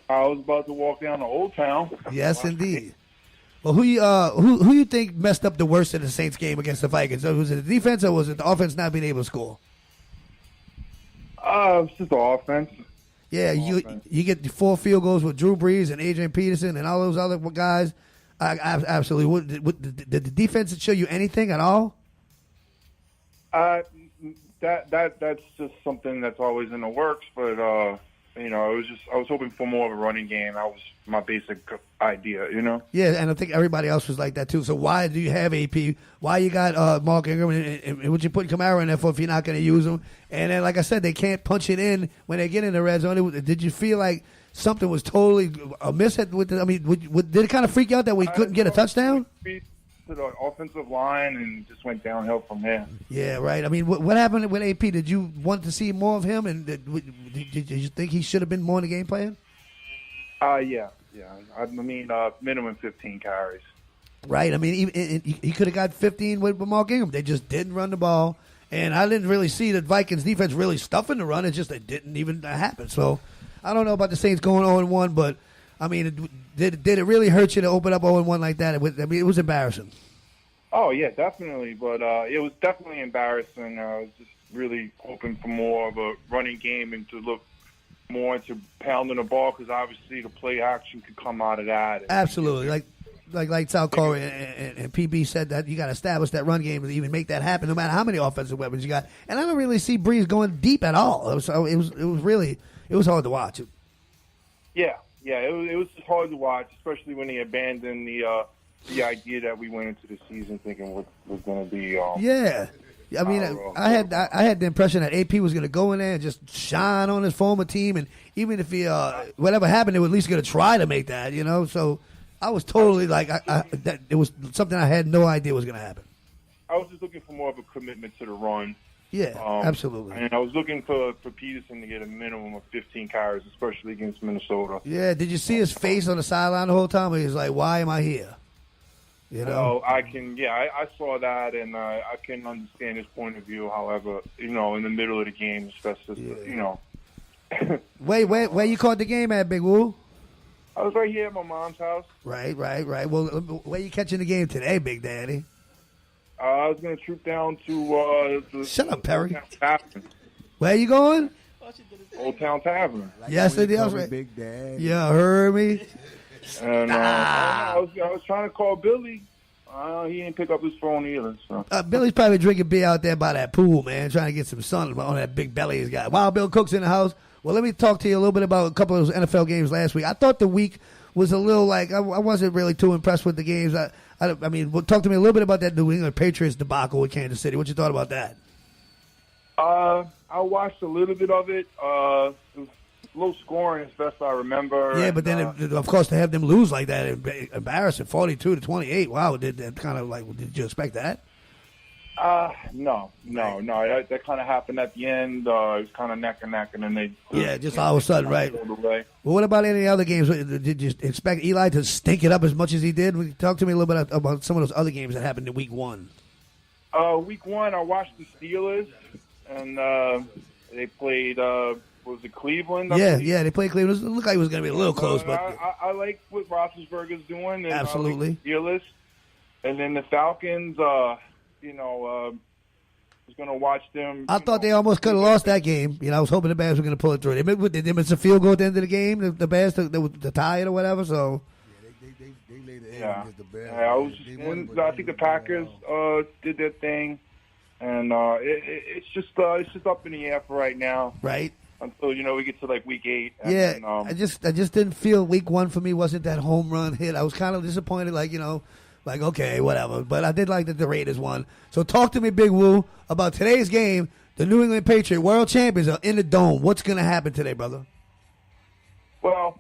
I was about to walk down to Old Town. Yes, indeed. Well, who you think messed up the worst in the Saints game against the Vikings? Was it the defense or was it the offense not being able to score? It's just the offense. Yeah, you get the 4 field goals with Drew Brees and Adrian Peterson and all those other guys. Absolutely. Did the defense show you anything at all? That's just something that's always in the works. But I was hoping for more of a running game. That was my basic idea. Yeah, and I think everybody else was like that too. So why do you have AP? Why you got Mark Ingram and would you put Kamara in there for if you're not going to use him? And then, like I said, they can't punch it in when they get in the red zone. Did you feel like something was totally amiss with it? I mean, did it kind of freak you out that we couldn't get a touchdown? To the offensive line and just went downhill from there. Yeah, right. I mean, what happened with AP? Did you want to see more of him, and did you think he should have been more in the game plan? Yeah. I mean, minimum 15 carries. Right. I mean, he could have got 15 with Mark Ingram. They just didn't run the ball, and I didn't really see the Vikings defense really stuffing the run. It's just it didn't even happen. So I don't know about the Saints going 0-1, but I mean, did it really hurt you to open up 0-1 like that? I mean, it was embarrassing. Oh, yeah, definitely. But it was definitely embarrassing. I was just really hoping for more of a running game and to look more into pounding the ball because obviously the play action could come out of that. Absolutely. Like South Korea and PB said that you got to establish that run game to even make that happen no matter how many offensive weapons you got. And I don't really see Breeze going deep at all. So it was hard to watch. Yeah, it was just hard to watch, especially when he abandoned the idea that we went into the season thinking was going to be. Yeah, I mean, I had the impression that AP was going to go in there and just shine on his former team, and even if he whatever happened, they were at least going to try to make that, So I was totally like, that it was something I had no idea was going to happen. I was just looking for more of a commitment to the run. Yeah, absolutely. And I was looking for Peterson to get a minimum of 15 carries, especially against Minnesota. Yeah, did you see his face on the sideline the whole time? He was like, "Why am I here?" I saw that, and I can understand his point of view. However, in the middle of the game, especially, Where you caught the game at, Big Woo? I was right here at my mom's house. Right. Well, where you catching the game today, Big Daddy? I was going to troop down to Shut up, Perry. Old Town Tavern. Where you going? Old Town Tavern. Yes, it is. Right. Big Dad. Yeah, heard me. And I was trying to call Billy. He didn't pick up his phone either. So. Billy's probably drinking beer out there by that pool, man, trying to get some sun on that big belly he's got. Wild Bill Cook's in the house. Well, let me talk to you a little bit about a couple of those NFL games last week. I thought the week was a little like I wasn't really too impressed with the games. I mean, talk to me a little bit about that New England Patriots debacle with Kansas City. What you thought about that? I watched a little bit of it. It was low scoring as best I remember. Yeah, but then, of course, to have them lose like that, embarrassing, 42-28. Wow, did you expect that? No. That kind of happened at the end. It was kind of neck and neck, and then they just all of a sudden, right? Well, what about any other games? Did you expect Eli to stink it up as much as he did? Talk to me a little bit about some of those other games that happened in Week 1. Week 1, I watched the Steelers, and they played. Was it Cleveland? Yeah, they played Cleveland. It looked like it was going to be a little close, but I like what Roethlisberger's doing. And, absolutely. Steelers, and then the Falcons. Was going to watch them. I thought they almost could have lost that game. I was hoping the Bears were going to pull it through. They missed a field goal at the end of the game. The Bears the tie it or whatever. So they laid the egg against the Bears. I think the Packers did their thing, and it's just up in the air for right now. Right. Until we get to like Week 8. Yeah, then, I just didn't feel Week 1 for me wasn't that home run hit. I was kind of disappointed, like okay, whatever. But I did like that the Raiders won. So talk to me, Big Woo, about today's game. The New England Patriots, world champions, are in the Dome. What's going to happen today, brother? Well,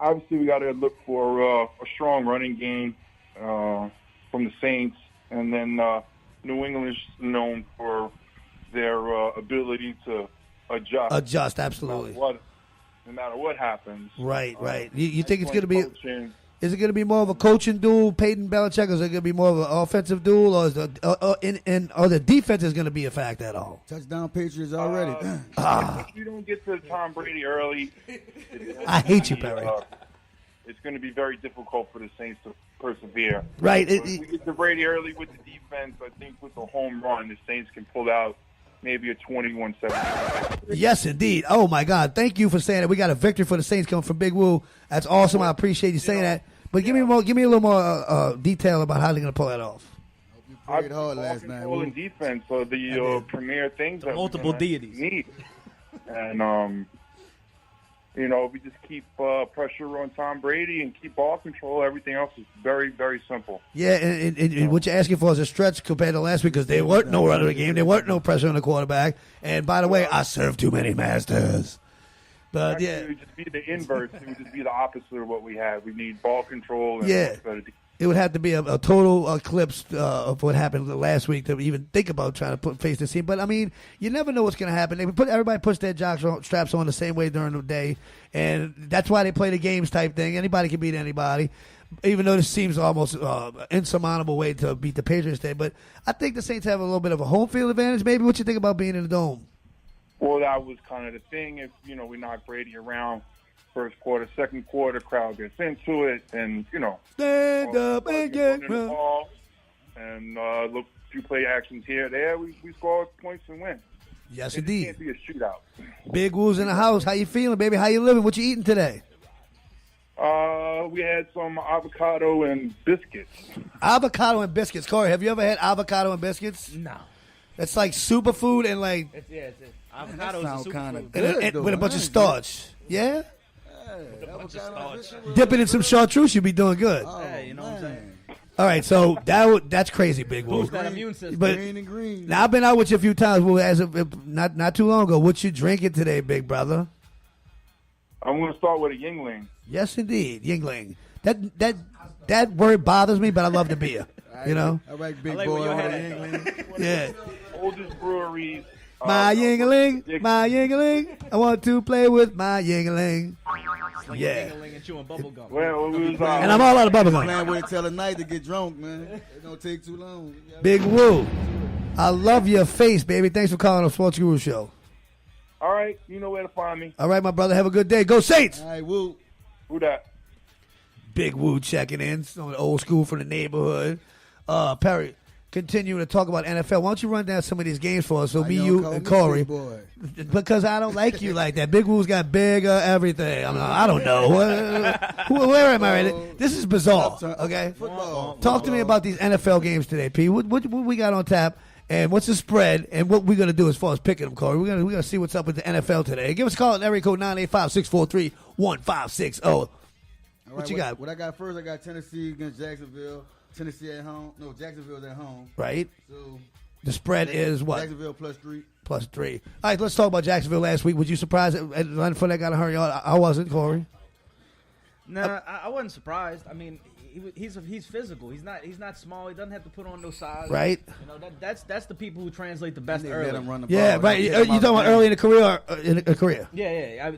obviously we got to look for a strong running game from the Saints, and then New England is known for their ability to adjust. Absolutely. No matter what happens. Right. You think it's going to be? Is it going to be more of a coaching duel, Peyton Belichick, or is it going to be more of an offensive duel, or is the defense is going to be a factor at all? Touchdown Patriots already. If you don't get to Tom Brady early, I hate you, Perry. It's going to be very difficult for the Saints to persevere. Right. If we get to Brady early with the defense, I think with the home run, the Saints can pull out maybe a 21-7. Yes, indeed. Oh, my God. Thank you for saying that. We got a victory for the Saints coming from Big Woo. That's awesome. I appreciate you saying that. But give me a little more detail about how they're going to pull that off. I played hard last night. Control and defense are the premier things that multiple deities need. And we just keep pressure on Tom Brady and keep ball control. Everything else is very, very simple. Yeah, and what you're asking for is a stretch compared to last week because there weren't no run of the game. There weren't no pressure on the quarterback. And by the way, I served too many masters. But actually, it would just be the inverse. It would just be the opposite of what we had. We need ball control. And it would have to be a total eclipse of what happened last week to even think about trying to face this team. But, I mean, you never know what's going to happen. Everybody puts their straps on the same way during the day, and that's why they play the games type thing. Anybody can beat anybody, even though this seems almost insurmountable way to beat the Patriots today. But I think the Saints have a little bit of a home field advantage. Maybe what you think about being in the Dome? Well, that was kind of the thing. If, we knock Brady around first quarter, second quarter, crowd gets into it, and, stand up and get the ball. And look, few play actions here, there, we score points and win. Yes, indeed. It can't be a shootout. Big Woo's in the house. How you feeling, baby? How you living? What you eating today? We had some avocado and biscuits. Avocado and biscuits. Corey, have you ever had avocado and biscuits? No. That's like superfood and like... It's avocado is a superfood. Good, with a bunch of starch. Yeah? With a bunch of starch. Dip it in some chartreuse, you'll be doing good. You know what I'm saying? All right, so that's crazy, Big Woo. Boost that immune system. But green and green. Now, I've been out with you a few times, not too long ago. What you drinking today, big brother? I'm going to start with a Yingling. Yes, indeed, Yingling. That word bothers me, but I love the beer. You know? I like Big Boy on Yingling. Yeah. Oldest breweries. My Yingling, my Yingling. I want to play with my Yingling. Yeah. And chewing bubble gum. Well, and I'm all out of bubble gum. Playing with it till the night to get drunk, man. It don't take too long. Big Woo. I love your face, baby. Thanks for calling the Sports Guru Show. All right. You know where to find me. All right, my brother. Have a good day. Go Saints. All right, Woo. Who that? Big Woo checking in. On old school from the neighborhood. Perry, continuing to talk about NFL. Why don't you run down some of these games for us? So me, you, and Corey. Because I don't like you like that. Big Woo's got bigger everything. I don't know. Where am I right? This is bizarre. Okay? Talk to me about these NFL games today, P. What we got on tap? And what's the spread? And what we're going to do as far as picking them, Corey? We're gonna see what's up with the NFL today. Give us a call at area code 985-643-1560. What you got? What I got first, I got Tennessee against Jacksonville. Tennessee at home. No, Jacksonville's at home. Right. So the spread is what? Jacksonville +3. +3. All right, let's talk about Jacksonville last week. Was you surprised at Leonard Fournette got a hurry on? I wasn't, Corey. Nah, I wasn't surprised. I mean, he's physical. He's not small. He doesn't have to put on no size. Right. You know that's the people who translate the best early. Let him run the yeah, ball. right. You talking about early in the career? Or in a career. Yeah.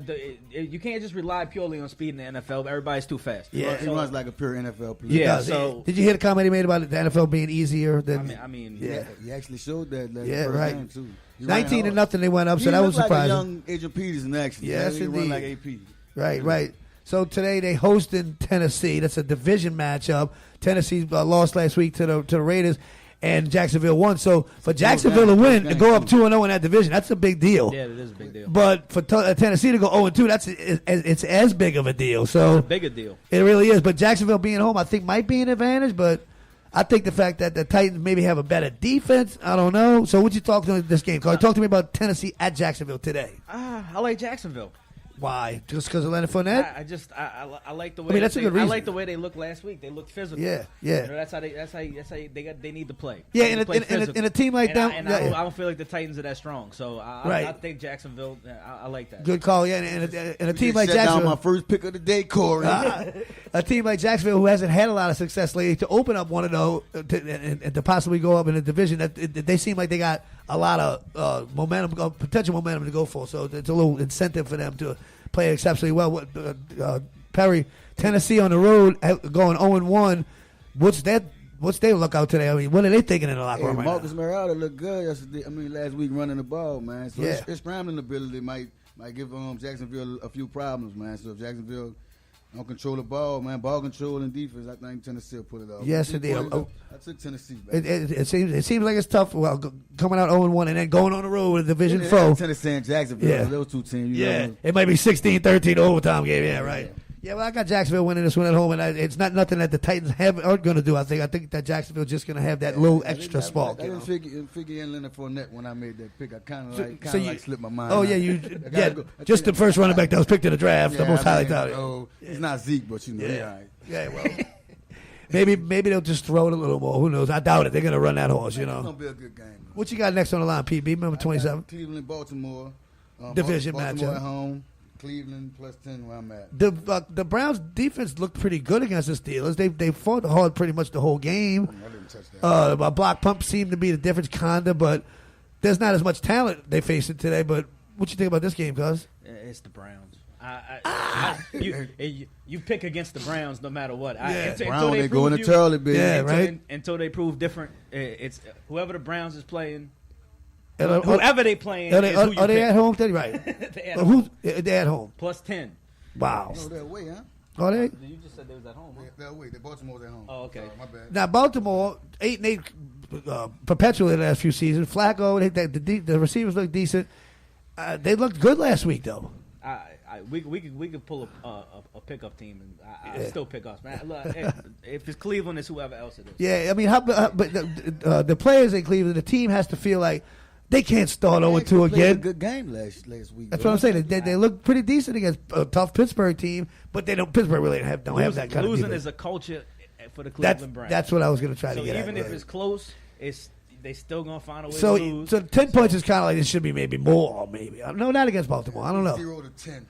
You can't just rely purely on speed in the NFL. Everybody's too fast. Yeah, he runs like a pure NFL player. Yeah. So did you hear the comment he made about the NFL being easier than? I mean, yeah. He actually showed that. Yeah, first right. game too. 19-0 they went up, so that was like surprising. A young Adrian Peterson actually. Yes, he indeed. run like AP. Right. So today they hosting Tennessee. That's a division matchup. Tennessee lost last week to the Raiders, and Jacksonville won. So for Jacksonville to win, to go up 2-0 in that division, that's a big deal. Yeah, it is a big deal. But for Tennessee to go 0-2, it's as big of a deal. So it's a bigger deal. It really is. But Jacksonville being home, I think, might be an advantage. But I think the fact that the Titans maybe have a better defense, I don't know. So what you talk to me this game, Carl? Talk to me about Tennessee at Jacksonville today. I like Jacksonville. Why? Just because of Leonard Fournette? I like the way. I mean, that's a good reason. I like the way they looked last week. They looked physical. Yeah. You know, that's how they need to play. Yeah, in a team like that. I don't feel like the Titans are that strong. So I think Jacksonville. I like that. Good call. Yeah, and a team like Jacksonville. Jacksonville. My first pick of the day, Corey. A team like Jacksonville, who hasn't had a lot of success lately, to open up one of those and to possibly go up in a division, that they seem like they got a lot of momentum, potential momentum to go for. So it's a little incentive for them to play exceptionally well. Perry, Tennessee on the road going 0-1. What's their lookout today? I mean, what are they thinking in the locker room right Marcus now? Mariota looked good yesterday. Last week running the ball, man. So Yeah. his scrambling ability might give Jacksonville a few problems, man. So if Jacksonville don't control the ball, man, ball control and defense, I think Tennessee will pull it off. Yes, indeed. I took Tennessee back. It seems like it's tough. Well, coming out 0-1 and then going on the road with a division Yeah, foe. Tennessee and Jacksonville, Yeah. those two teams. It might be 16-13 overtime game. Yeah, right. Yeah, well, I got Jacksonville winning this one at home, and it's not nothing that the Titans aren't going to do. I think that Jacksonville's just going to have that little extra spark. I didn't figure in Leonard Fournette when I made that pick. I kind of like slipped my mind. Oh yeah, just the first running back that was picked in the draft, the most highly touted. He's not Zeke, but you know, yeah, well, maybe they'll just throw it a little more. Who knows? I doubt it. They're going to run that horse, you know. It's going to be a good game. Man. What you got next on the line, PB? Number 27. Cleveland, Baltimore. Division Baltimore matchup. At home. Cleveland plus 10 where I'm at. The Browns defense looked pretty good against the Steelers. They fought hard pretty much the whole game. I didn't touch that. A block pump seemed to be the difference, kinda, but there's not as much talent they faced it today. But what you think about this game, cuz? It's the Browns. You pick against the Browns no matter what. Brown, they go into Charlie, baby. Yeah, right. Until they prove different, it's whoever the Browns is playing. Whoever Whoever they playing, are is who you they pick. at home? Right. They're at home. Plus 10. Wow. No, they're away, huh? Are they? You just said they was at home. Huh? They're away. Baltimore's at home. Oh, okay. My bad. Now Baltimore 8-8 perpetually the last few seasons. Flacco, the receivers look decent. They looked good last week though. We could pull a pickup team, and I still pick us, man. Look, if it's Cleveland, it's whoever else it is. Yeah, I mean, but the players in Cleveland, the team has to feel like they can't start 0-2 They played a again. good game last week. That's what I'm saying. They look pretty decent against a tough Pittsburgh team, but Pittsburgh really don't have that kind of losing defense. is a culture for the Cleveland Browns. That's what I was going to try to so get at. even if it's close, they still gonna find a way to So lose. 10 points is kind of like it should be maybe more, maybe. No, not against Baltimore. I don't know. 0 to 10.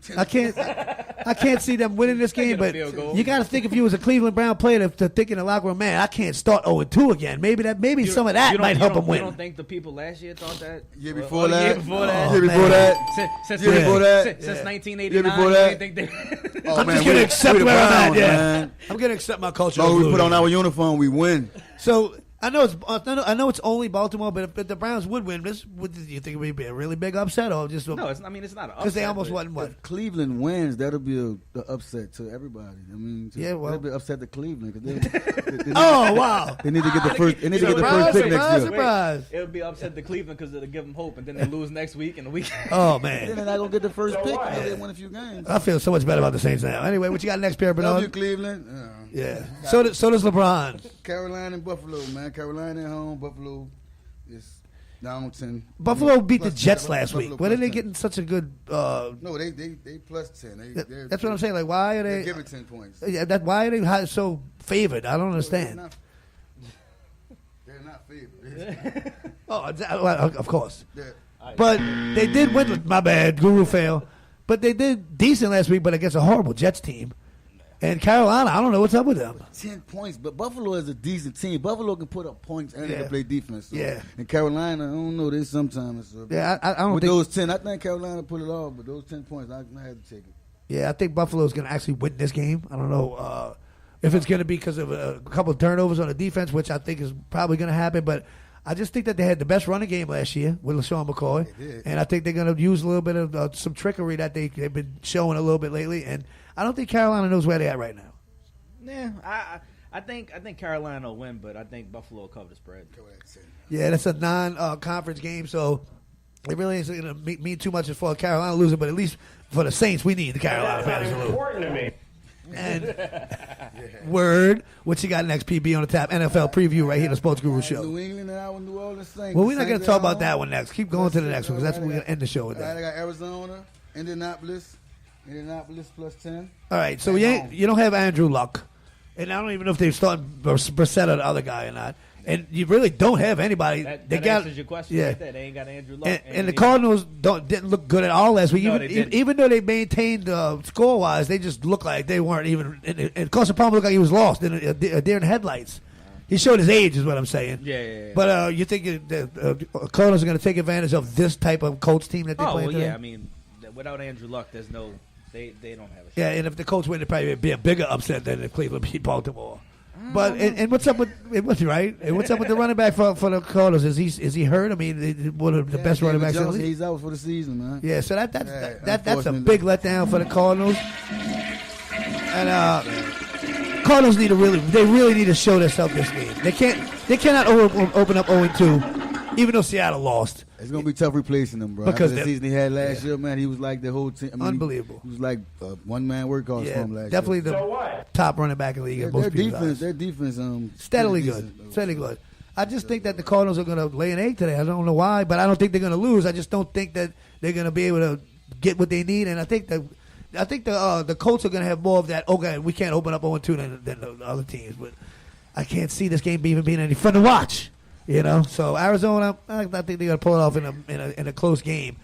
I can't see them winning this game, but you got to think if you was a Cleveland Brown player to think in the locker room, man, I can't start 0-2 again. Maybe some of that might help them win. You don't think the people last year thought that? Year before that? Year before that? Year before that? Since Year before that? Since 1989, Year before that? you think they... Oh, I'm man, just going to accept where I'm at. man. I'm going to accept my culture. No, we put on our uniform, we win. So I know it's only Baltimore, but if the Browns would win, do you think it would be a really big upset or just No, it's not an upset. because they almost won what? If Cleveland wins, that'll be an upset to everybody. I mean, that'll be upset to Cleveland because they Oh wow! they need to get the first. They need to get the first pick next year. Surprise! It'll be upset to Cleveland because it'll give them hope, and then they lose next week and the week. Oh Then man, they're not gonna get the first pick. They win a few games. I feel so much better about the Saints now. Anyway, what you got next, Pierre Love you, Bernard? Cleveland. Yeah. So does LeBron. Carolina and Buffalo, man. Carolina at home. Buffalo is down 10. Buffalo beat the Plus Jets 10. last Buffalo week. plus Why are they 10. getting such a good? No, they plus 10. That's what I'm saying. Like, why are They they? give it 10 points. Yeah, why are they so favored? I don't understand. They're not favored. Of course. They're- But they did win. My bad, Guru fail. But they did decent last week, but against a horrible Jets team. And Carolina, I don't know what's up with them. 10 points, but Buffalo is a decent team. Buffalo can put up points and they can play defense. So. Yeah. And Carolina, I don't know. They sometimes. So. Yeah, I don't With think. those 10, I think Carolina put it off, but those 10 points, I had to take it. Yeah, I think Buffalo's going to actually win this game. I don't know if it's going to be because of a couple of turnovers on the defense, which I think is probably going to happen. But I just think that they had the best running game last year with LaShawn McCoy. They did. And I think they're going to use a little bit of some trickery that they've been showing a little bit lately. And I don't think Carolina knows where they're at right now. Yeah, I think Carolina will win, but I think Buffalo will cover the spread. Yeah, that's a non-conference game, so it really isn't going to mean too much for Carolina losing, but at least for the Saints, we need the Carolina fans to lose. Important to me. And word, what you got next, PB on the tap? NFL preview right here, the Sports Guru Show. New England and our New Orleans Saints. Well, we're not going to talk about that one next. Keep going to the next one because that's what we're going to end the show with. I That. got Arizona, Indianapolis plus 10. All right, so you don't have Andrew Luck, and I don't even know if they're starting Brissett or the other guy or not. And you really don't have anybody. That they got, answers your question yeah. right there. They ain't got Andrew Luck. And the Cardinals didn't look good at all last week. No, they didn't. Even though they maintained score-wise, they just looked like they weren't even. And Carson Palmer looked like he was lost in a deer in headlights. He showed his age, is what I'm saying. Yeah. But you think the Cardinals are going to take advantage of this type of Colts team that they play well, today? yeah. I mean, without Andrew Luck, there's They don't have a shot. Yeah, and if the Colts win, it'd probably be a bigger upset than if Cleveland beat Baltimore. But and what's up with right? And what's up with the running back for the Cardinals? Is he hurt? I mean, one of the best running backs in the league. He's out for the season, man. Yeah, so that's a big letdown for the Cardinals. And Cardinals really need to show themselves this game. They cannot open up 0-2, even though Seattle lost. It's gonna be tough replacing them, bro. Because the season he had last year, man, he was like the whole team. Unbelievable. He was like a one-man workhorse for him last definitely year. the top running back in the league. Their defense, steadily good. I just think that the Cardinals are going to lay an egg today. I don't know why, but I don't think they're going to lose. I just don't think that they're going to be able to get what they need, and I think the Colts are going to have more of that. Okay, we can't open up 0-2 than the other teams, but I can't see this game even being any fun to watch. You know, so Arizona, I think they're going to pull it off in a close game.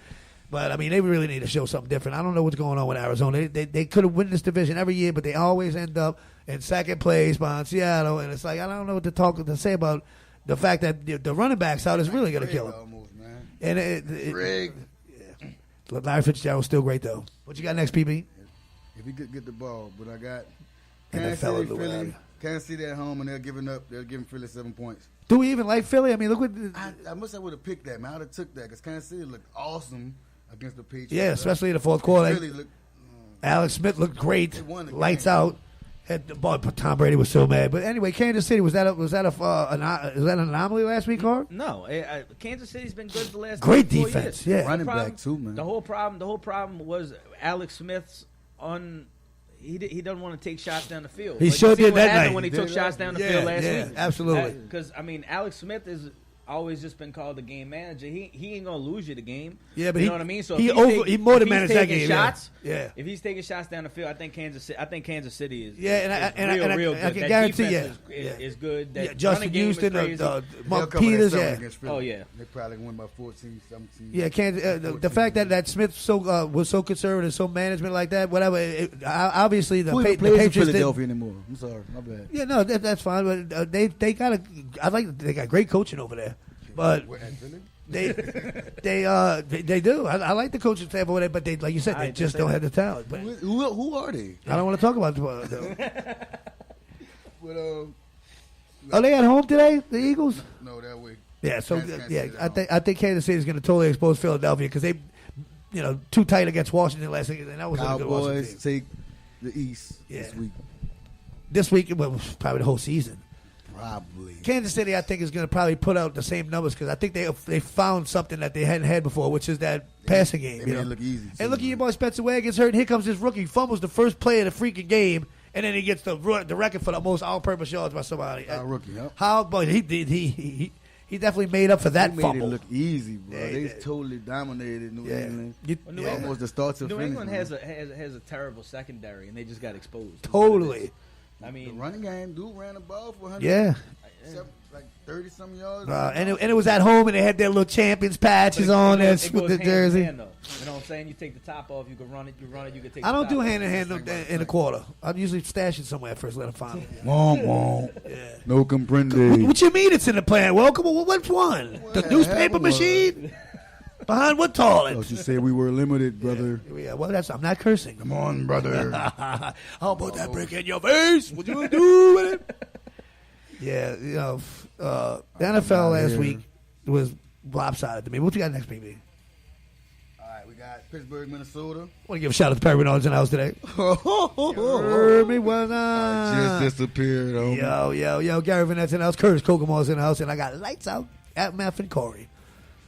But, I mean, they really need to show something different. I don't know what's going on with Arizona. They could have won this division every year, but they always end up in second place behind Seattle. And it's like, I don't know what to say about the fact that the running backs out is really going to kill them. Almost, man. And Larry Fitzgerald's still great, though. What you got next, PB? If he could get the ball, but I got NFL Philly. Kansas City at home, and they're giving Philly 7 points. Do we even like Philly? I mean, look what... I must have would have picked that, man. I would have took that because Kansas City looked awesome against the Patriots. Yeah, especially in the fourth quarter. Philly looked, Alex Smith looked great. Lights out. Tom Brady was so mad. But anyway, Kansas City, was that an anomaly last week, Carl? No. Kansas City's been good the last great 4 defense, years. yeah. Running back, too, man. The whole problem was Alex Smith's he doesn't want to take shots down the field. He sure did that night. When he took shots down the field last week. Absolutely. Because, I mean, Alex Smith is always just been called the game manager. He ain't going to lose you the game. Yeah, but you know what I mean? So he more than managed that game. Shots, yeah. If he's taking shots down the field, I think Kansas City is real good. I can guarantee is good. That Justin Houston, Mark Peters, Oh, yeah. They probably win by 14, 17. Yeah, Kansas, the fact that Smith was so conservative, so management like that, whatever. Obviously, the Patriots Philadelphia anymore. I'm sorry, my bad. Yeah, no, that's fine. But they got they got great coaching over there. But they do. I like the coaching staff over there, but they, like you said, they just don't have the talent. But who are they? I don't want to talk about them. But, are they at home today, the Eagles? No, that way. Yeah, so I think Kansas City is going to totally expose Philadelphia because they, too tight against Washington last week, and that was a good Washington team. Cowboys take the East this week. This week, well, probably the whole season. Probably. Kansas City, I think, is going to probably put out the same numbers because I think they found something that they hadn't had before, which is that passing game. It look easy. And look at your boy Spencer Ware gets hurt, and here comes this rookie. Fumbles the first play of the freaking game, and then he gets the record for the most all-purpose yards by somebody. Rookie, yep. But he definitely made up for that made fumble. It look easy, bro. They totally dominated New England. Almost the start to New finish. England has a terrible secondary, and they just got exposed. Totally. I mean, the running game, dude ran the ball for 100. Yeah. Like 30-some yards. And it was at home, and they had their little champions patches on there with the jersey. You know what I'm saying? You take the top off, you can run it, you can take I don't the top do off. hand-to-hand in a quarter. I usually stash it somewhere first, let them find it. Mom. No comprende. What you mean it's in the plan? Well, come on, which one? The newspaper machine? Behind what toilet? Oh, she said we were limited, brother. Yeah, well, I'm not cursing. Come on, brother. I'll put that brick in your face. What you gonna do with it? Yeah, the NFL last week was lopsided to me. What you got next, BB? All right, we got Pittsburgh, Minnesota. I want to give a shout out to Perry Bernard's in the house today. Herbie was just disappeared. Yo, Gary Vanette's in the house. Curtis Kokomar's in the house, and I got lights out at Matt and Corey.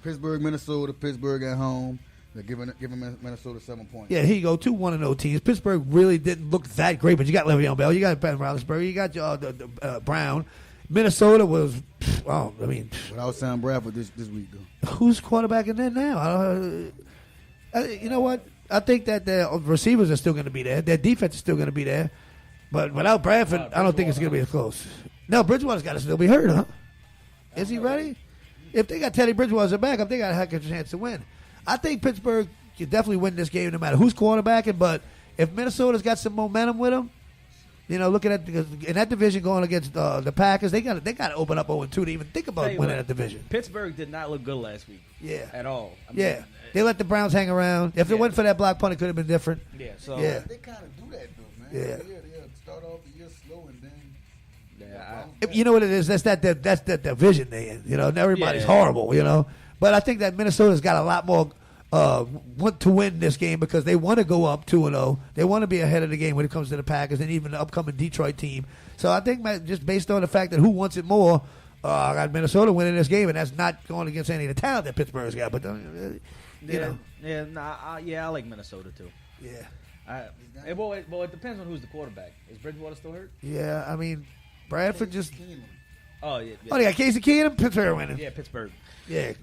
Pittsburgh, Minnesota. Pittsburgh at home. They're giving Minnesota 7 points. Yeah, here you go. 2 1-0 teams. Pittsburgh really didn't look that great, but you got Le'Veon Bell, you got Ben Roethlisberger, you got Brown. Minnesota was, without Sam Bradford this week though. Who's quarterbacking there now? You know what? I think that the receivers are still going to be there. Their defense is still going to be there, but without Bradford, I don't think it's going to be as close. No, Bridgewater's got to still be hurt, huh? Is he ready? If they got Teddy Bridgewater back up, they got a heck of a chance to win. I think Pittsburgh can definitely win this game no matter who's quarterbacking, but if Minnesota's got some momentum with them, looking at in that division going against the Packers, they got to open up 0-2 to even think about winning that division. Pittsburgh did not look good last week. Yeah. At all. They let the Browns hang around. If it wasn't for that block punt, it could have been different. Yeah, so They kind of do that though, man. Yeah. They'll start off the year slow and then. You know what it is? That's that division they in. You know, and everybody's horrible. You know, but I think that Minnesota's got a lot more want to win this game because they want to go up 2-0. They want to be ahead of the game when it comes to the Packers and even the upcoming Detroit team. So I think just based on the fact that who wants it more, I got Minnesota winning this game, and that's not going against any of the talent that Pittsburgh's got. But you know, I like Minnesota too. Yeah. It depends on who's the quarterback. Is Bridgewater still hurt? Yeah, I mean, Bradford just. Oh yeah. Oh, they got Casey Keenum, Pittsburgh winning. Yeah, Pittsburgh. Yeah.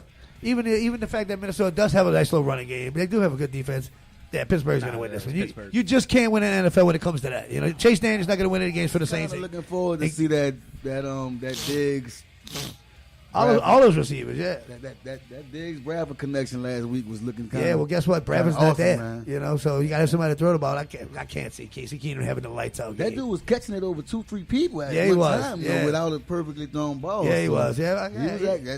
Even the fact that Minnesota does have a nice little running game, they do have a good defense. Yeah, Pittsburgh's going to win this one. You just can't win in the NFL when it comes to that. You know, Chase Daniels not going to win any games for the Saints. I'm looking forward to see that Diggs. All those receivers, yeah. That Diggs Bradford connection last week was looking kind of. Yeah, well, guess what? Bradford's not awesome, there. Man. You know, so you got to have somebody to throw the ball. I can't see Casey Keenum having the lights out. That dude was catching it over 2-3 people at he one was. time, Yeah. though, without a perfectly thrown ball. Yeah, he was. Yeah,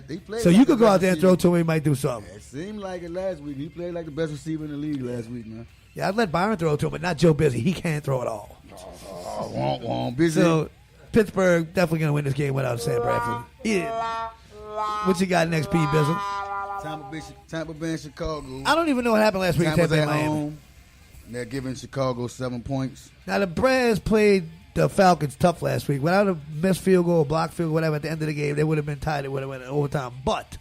he played so like you could the go out best there and throw receiver. to him. He might do something. It seemed like it last week. He played like the best receiver in the league last week, man. Yeah, I'd let Byron throw to him, but not Joe Busy. He can't throw it all. Busy. So Pittsburgh definitely going to win this game without Sam Bradford. Yeah. What you got next, P. Bizzle? Tampa Bay and Chicago. I don't even know what happened last week in Tampa Tampa's Bay, at Miami. home. They're giving Chicago 7 points. Now, the Bears played the Falcons tough last week. Without a missed field goal, block field goal, whatever, at the end of the game, they would have been tied. It would have went in overtime. But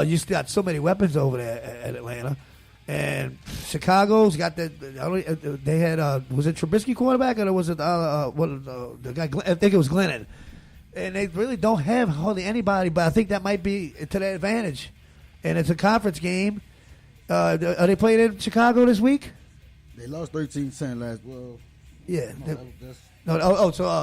you still got so many weapons over there at Atlanta. And Chicago's got that. They had, was it Trubisky quarterback or was it the guy? I think it was Glennon. And they really don't have hardly anybody, but I think that might be to their advantage. And it's a conference game. Are they playing in Chicago this week? They lost 13-10 last. Well, yeah. No,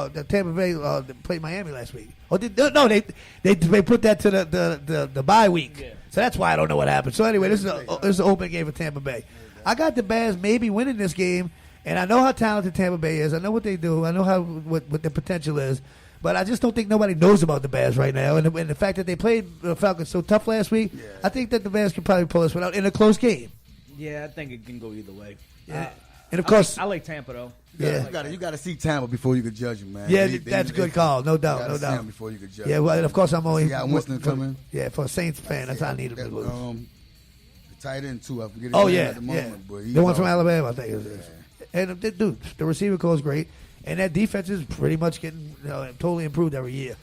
The Tampa Bay played Miami last week. Oh, they put that to the bye week. Yeah. So that's why I don't know what happened. So anyway, this is an open game for Tampa Bay. I got the Bears maybe winning this game, and I know how talented Tampa Bay is. I know what they do. I know what their potential is. But I just don't think nobody knows about the Bears right now. And the fact that they played the Falcons so tough last week, I think that the Bears can probably pull this one out in a close game. Yeah, I think it can go either way. Yeah. And of course, I like Tampa though. You got to see Tampa before you can judge him, man. Yeah, that's a good call, no doubt, no doubt. Before you can judge. Yeah, well, and of course I'm only. Yeah, Winston coming. Yeah, for a Saints fan, that's how I need him to lose. The tight end too. I forget his name at the moment, but the one from Alabama, I think it is. And dude, the receiver core is great. And that defense is pretty much getting totally improved every year.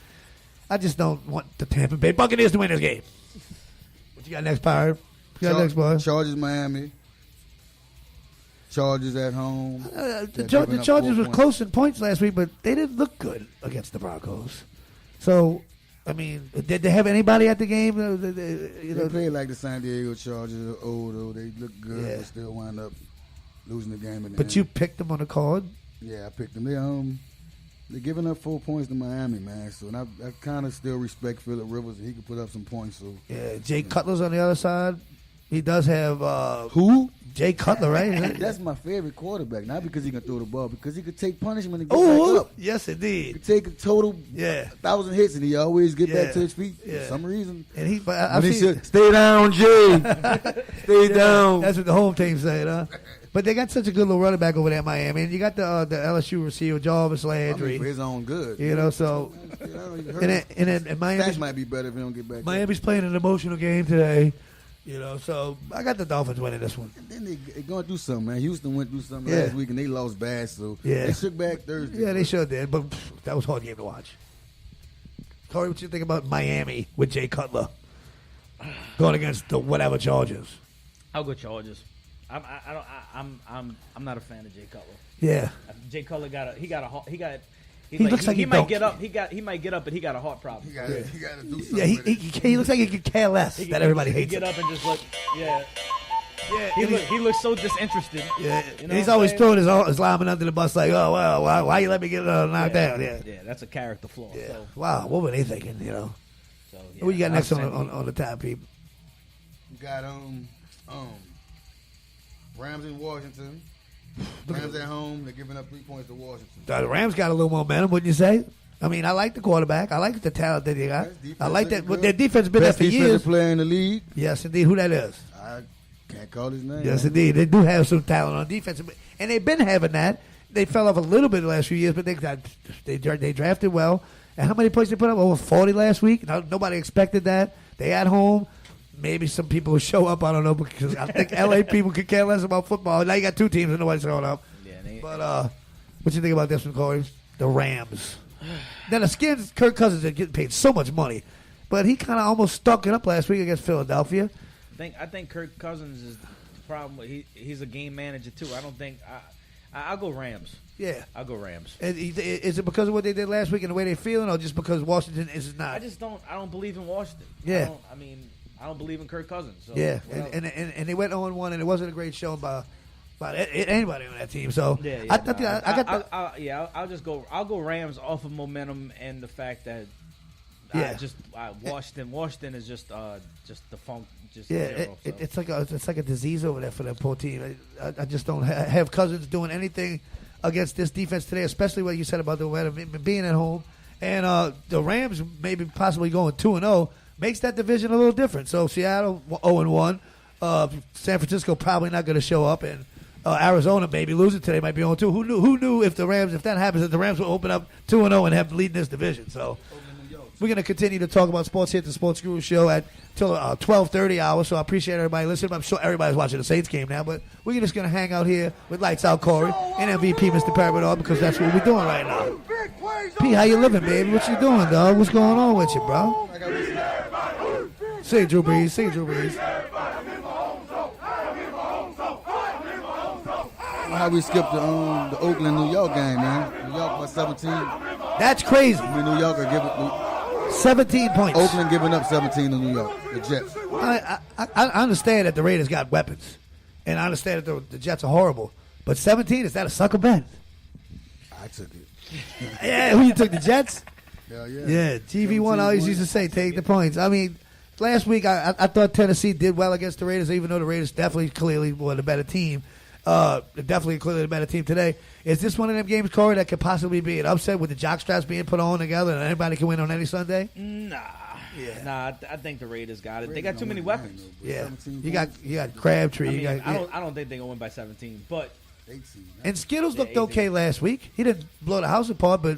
I just don't want the Tampa Bay Buccaneers to win this game. What you got next, Pirate? What you got next, boy? Chargers, Miami. Chargers at home. The Chargers were close in points last week, but they didn't look good against the Broncos. So, I mean, did they have anybody at the game? They played like the San Diego Chargers. Though they look good, but still wind up losing the game. But you picked them on the card. Yeah, I picked them. They're giving up 4 points to Miami, man. So I kind of still respect Phillip Rivers, and he can put up some points. So yeah, Jay Cutler's on the other side. He does have who? Jay Cutler, right? That's my favorite quarterback. Not because he can throw the ball, because he could take punishment and get back up. Yes, indeed. He could take a total 1,000 hits, and he always get back to his feet for some reason. And he stay down, Jay. Stay down. That's what the home team said, huh? But they got such a good little running back over there in Miami. And you got the LSU receiver, Jarvis Landry. For his own good. You know, so. and Miami. Stats might be better if he don't get back. Miami's playing an emotional game today. You know, so I got the Dolphins winning this one. And then they're going to do something, man. Houston went through something last week, and they lost bad, so they shook back Thursday. Yeah, they sure did, but that was a hard game to watch. Corey, what you think about Miami with Jay Cutler going against the whatever Chargers? I'll go Chargers. I'm not a fan of Jay Cutler. Yeah, Jay Cutler he looks like he might get up. He might get up, but he got a heart problem. He got to do something. Yeah, he looks like he could care less that everybody hates him. Get up and just look. Yeah. He looks so disinterested. Yeah, you know he's always throwing his lineman under the bus like, oh well, why you let me get knocked down? Yeah, that's a character flaw. Yeah. So. Wow, what were they thinking? You know. So, what you got next on the top, people? You got Rams in Washington. Rams at home. They're giving up 3 points to Washington. The Rams got a little momentum, wouldn't you say? I mean, I like the quarterback. I like the talent that they got. I like that. Their defense has been there for years. Best defensive player in the league. Yes, indeed. Who that is? I can't call his name. Yes, indeed. They do have some talent on defense, and they've been having that. They fell off a little bit the last few years, but they drafted well. And how many points they put up? Over 40 last week. Nobody expected that. They at home. Maybe some people will show up. I don't know, because I think LA people could care less about football. Now you got two teams and nobody's showing up. Yeah, but what you think about this one, Corey? The Rams. Now the Skins, Kirk Cousins are getting paid so much money, but he kind of almost stuck it up last week against Philadelphia. I think Kirk Cousins is the problem. He's a game manager too. I don't think I'll go Rams. Yeah, I'll go Rams. And is it because of what they did last week and the way they're feeling, or just because Washington is not? I don't believe in Washington. Yeah. I don't believe in Kirk Cousins. So yeah, and they went 0-1, and it wasn't a great showing by anybody on that team. So I'll just go. I'll go Rams off of momentum and the fact that Washington is just the funk. It's like a disease over there for that poor team. I just don't have Cousins doing anything against this defense today, especially what you said about the weather being at home, and the Rams maybe possibly going 2-0 makes that division a little different. So Seattle 0-1, San Francisco probably not going to show up, and Arizona maybe losing today, might be 0-2. Who knew if that happens, that the Rams will open up 2-0 and have lead in this division? So we're going to continue to talk about sports here at the Sports Guru Show till 12:30 hours. So I appreciate everybody listening. I'm sure everybody's watching the Saints game now, but we're just going to hang out here with Lights Out Corey and MVP Mr. Parabador, because that's what we're doing right now. P, how you living, baby? What you doing, dog? What's going on with you, bro? Sing Drew Brees. Sing Drew Brees. How we skipped the Oakland, New York game, man. New York by 17. That's crazy. New York are giving 17 points. Oakland giving up 17 to New York. The Jets. I understand that the Raiders got weapons, and I understand that the Jets are horrible. But 17, is that a sucker bet? I took it. Yeah, who you took, the Jets? Hell yeah. Yeah, TV1 always used to say, take the points. I mean, last week I thought Tennessee did well against the Raiders, even though the Raiders definitely clearly were the better team. Definitely clearly the better team today. Is this one of them games, Corey, that could possibly be an upset with the jockstraps being put on together and anybody can win on any Sunday? Nah. I think the Raiders got it. They got too many weapons. Yeah, you got Crabtree. I don't think they're gonna win by 17, but. 18. And Skittles looked okay last week. He didn't blow the house apart, but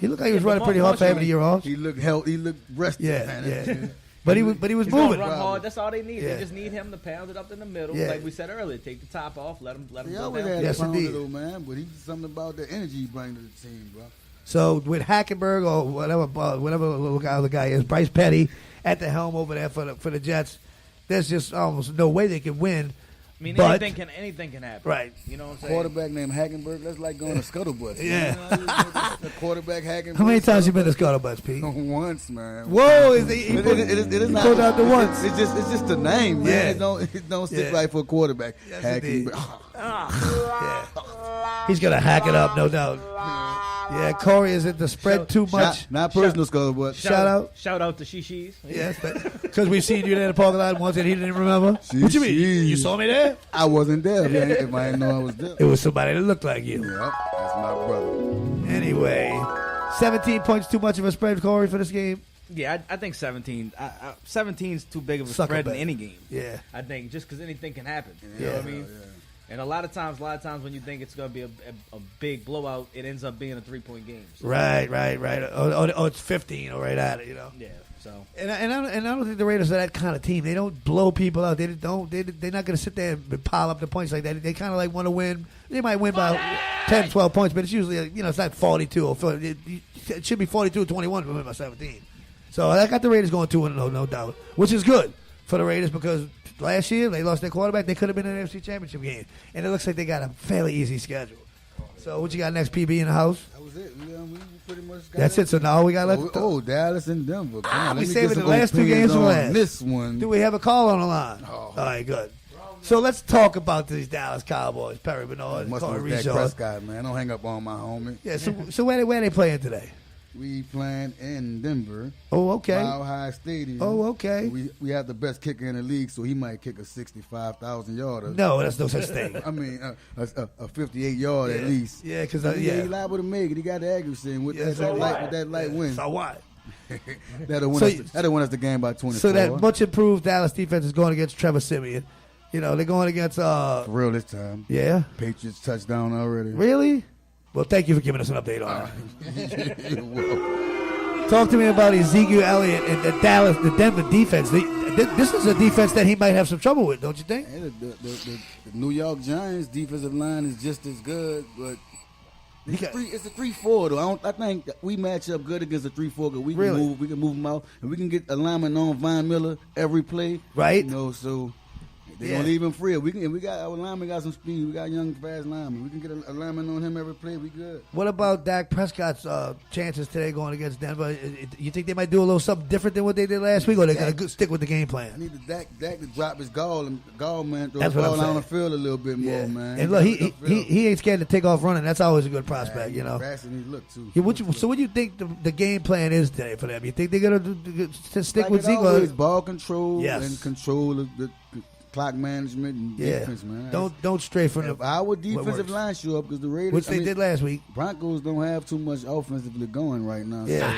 he looked like he was running pretty hard for having a year off. He looked healthy. He looked rested. Yeah. But he was moving. Run hard. That's all they need. They just need him to pound it up in the middle, like we said earlier. Take the top off. Let him go down. Yes, indeed, man. But he's something about the energy he brings to the team, bro. So with Hackenberg or whatever other guy is, Bryce Petty at the helm over there for the Jets, there's just almost no way they can win. I mean, anything can happen. Right. You know what I'm saying? Quarterback named Hackenberg, that's like going to Scuttlebutt. Yeah. The quarterback Hackenberg. How many times you been to Scuttlebutt, Pete? Once, man. Whoa! He not, pulled out the once. It's just the name, man. It don't stick right for a quarterback. Yes, Hackenberg. He's gonna hack it up, no doubt. Yeah, Corey, is it the spread too much? Not personal, Scuttlebutt. Shout out to Shishis. Yes, because we've seen you there in the parking lot once and he didn't remember. What you mean? You saw me there? I wasn't there. If I didn't know I was there. It was somebody that looked like you. Yeah, that's my brother. Anyway, 17 points too much of a spread, Corey, for this game? Yeah, I think 17. 17 is too big of a spread in any game. Yeah. I think just because anything can happen. You know what I mean? Yeah. And a lot of times when you think it's going to be a big blowout, it ends up being a 3-point game. So. Right. Or it's 15 or right at it, you know. Yeah. So. And I don't think the Raiders are that kind of team. They don't blow people out. They're not going to sit there and pile up the points like that. They kind of like want to win. They might win by 10, 12 points, but it's usually it's not 42 or 40. It should be 42-21 to win by 17. So I got the Raiders going 2-0, no doubt, which is good for the Raiders because last year they lost their quarterback. They could have been in an NFC Championship game, and it looks like they got a fairly easy schedule. So what you got next, PB in the house? That was it. We pretty much got That's it. So now we got Dallas and Denver. We saving the last two games for last. This one. Do we have a call on the line? Oh. All right, good. So let's talk about these Dallas Cowboys. Perry Bernard, Corey Dak Prescott, man. Don't hang up on my homie. Yeah. So where they playing today? We playing in Denver. Oh, okay. Mile High Stadium. Oh, okay. We have the best kicker in the league, so he might kick a 65,000-yarder. No, that's no such thing. I mean, a 58-yard at least. Yeah, because he liable to make it. He got the accuracy, and with that light win. So what? That'll win us the game by 24. So that much improved Dallas defense is going against Trevor Siemian. They're going against. For real this time. Yeah. Patriots touchdown already. Really? Well, thank you for giving us an update on it. Talk to me about Ezekiel Elliott and the Denver defense. This is a defense that he might have some trouble with, don't you think? Yeah, the New York Giants defensive line is just as good, but it's a 3-4 though. I think that we match up good against a 3-4 because we can move them out and we can get a lineman on Von Miller every play. Right. So they're gonna leave him free. We got our lineman got some speed. We got young fast linemen. We can get a lineman on him every play. We good. What about Dak Prescott's chances today going against Denver? You think they might do a little something different than what they did last week, or they're gonna stick with the game plan? I need Dak to drop his gall man, throw That's the what ball I'm on the field a little bit more, man. And look, he ain't scared to take off running. That's always a good prospect, Fast in his look too. Yeah, what do you think the game plan is today for them? You think they're gonna stick with Zeke? Always, ball control Yes. and control of the clock management and defense, man. Don't stray from if our defensive line show up because the Raiders, which they did last week. Broncos don't have too much offensively going right now. Yeah.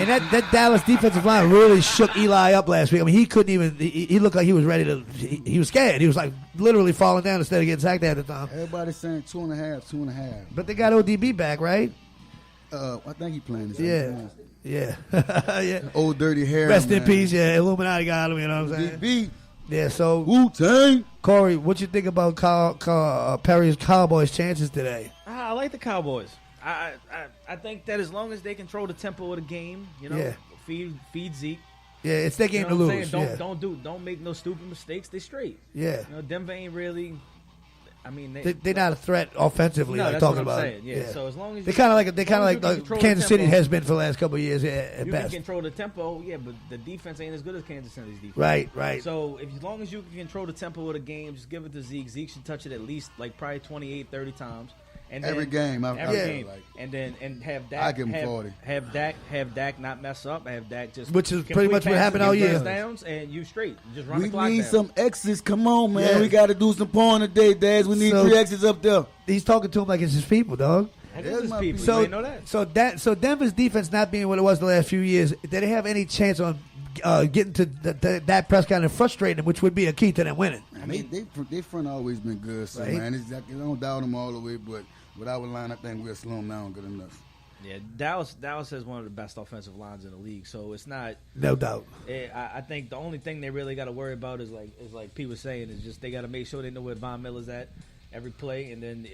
And that Dallas defensive line really shook Eli up last week. I mean, he couldn't even. He looked like he was ready to. He was scared. He was like literally falling down instead of getting sacked at the time. Everybody's saying 2.5. But they got ODB back, right? I think he playing this. Yeah. Old dirty hair. Rest in peace. Yeah, Illuminati got him. You know what I'm saying? DB. Yeah, so Wu-Tang. Corey, what you think about Perry's Cowboys' chances today? I like the Cowboys. I think that as long as they control the tempo of the game, feed Zeke. Yeah, it's their game to lose. Don't make no stupid mistakes. They straight. Yeah. Denver ain't really. I mean, they're not a threat offensively. No, like that's talking what I'm about. saying. Yeah. So as long as they're kind of like Kansas City has been for the last couple of years at you best. can control the tempo, but the defense ain't as good as Kansas City's defense. Right. So as long as you can control the tempo of the game, just give it to Zeke. Zeke should touch it at least like probably 28, 30 times. And every game. And have Dak. I give him 40. Have Dak not mess up. Have Dak just. Which is pretty much what happened all year. Downs and you straight. Just run the clock We need down. some X's. Come on, man. Yeah. We got to do some porn today, Daz. We need 3 X's up there. He's talking to him like it's his people, dog. People. You know that. So Denver's defense not being what it was the last few years, did they have any chance on getting to that Prescott and frustrating him, which would be a key to them winning? I mean, they front always been good, so man, it's like, I don't doubt them all the way, but with our line, I think we'll slow them down good enough. Yeah, Dallas has one of the best offensive lines in the league, so it's not no doubt. I think the only thing they really got to worry about is like Pete was saying, is just they got to make sure they know where Von Miller's at every play, and then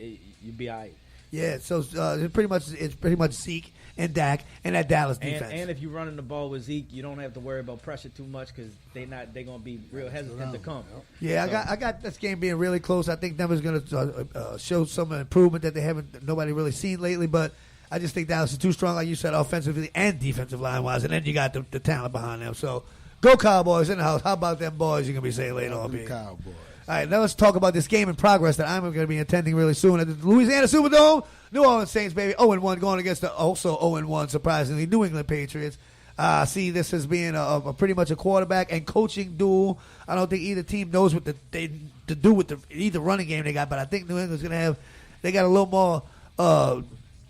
you be all right. Yeah, so it's pretty much Zeke and Dak and that Dallas defense. And if you're running the ball with Zeke, you don't have to worry about pressure too much because they're gonna be real hesitant to come. Yeah, so. I got this game being really close. I think Denver's gonna show some improvement that nobody really seen lately, but I just think Dallas is too strong, like you said, offensively and defensive line wise, and then you got the talent behind them. So go Cowboys in the house. How about them boys? You're gonna be saying later on. Cowboys. All right, now let's talk about this game in progress that I'm going to be attending really soon at the Louisiana Superdome. New Orleans Saints, baby, 0-1 going against the also 0-1, surprisingly, New England Patriots. See this as being a pretty much a quarterback and coaching duel. I don't think either team knows what to do with either running game they got, but I think New England's going to they got a little more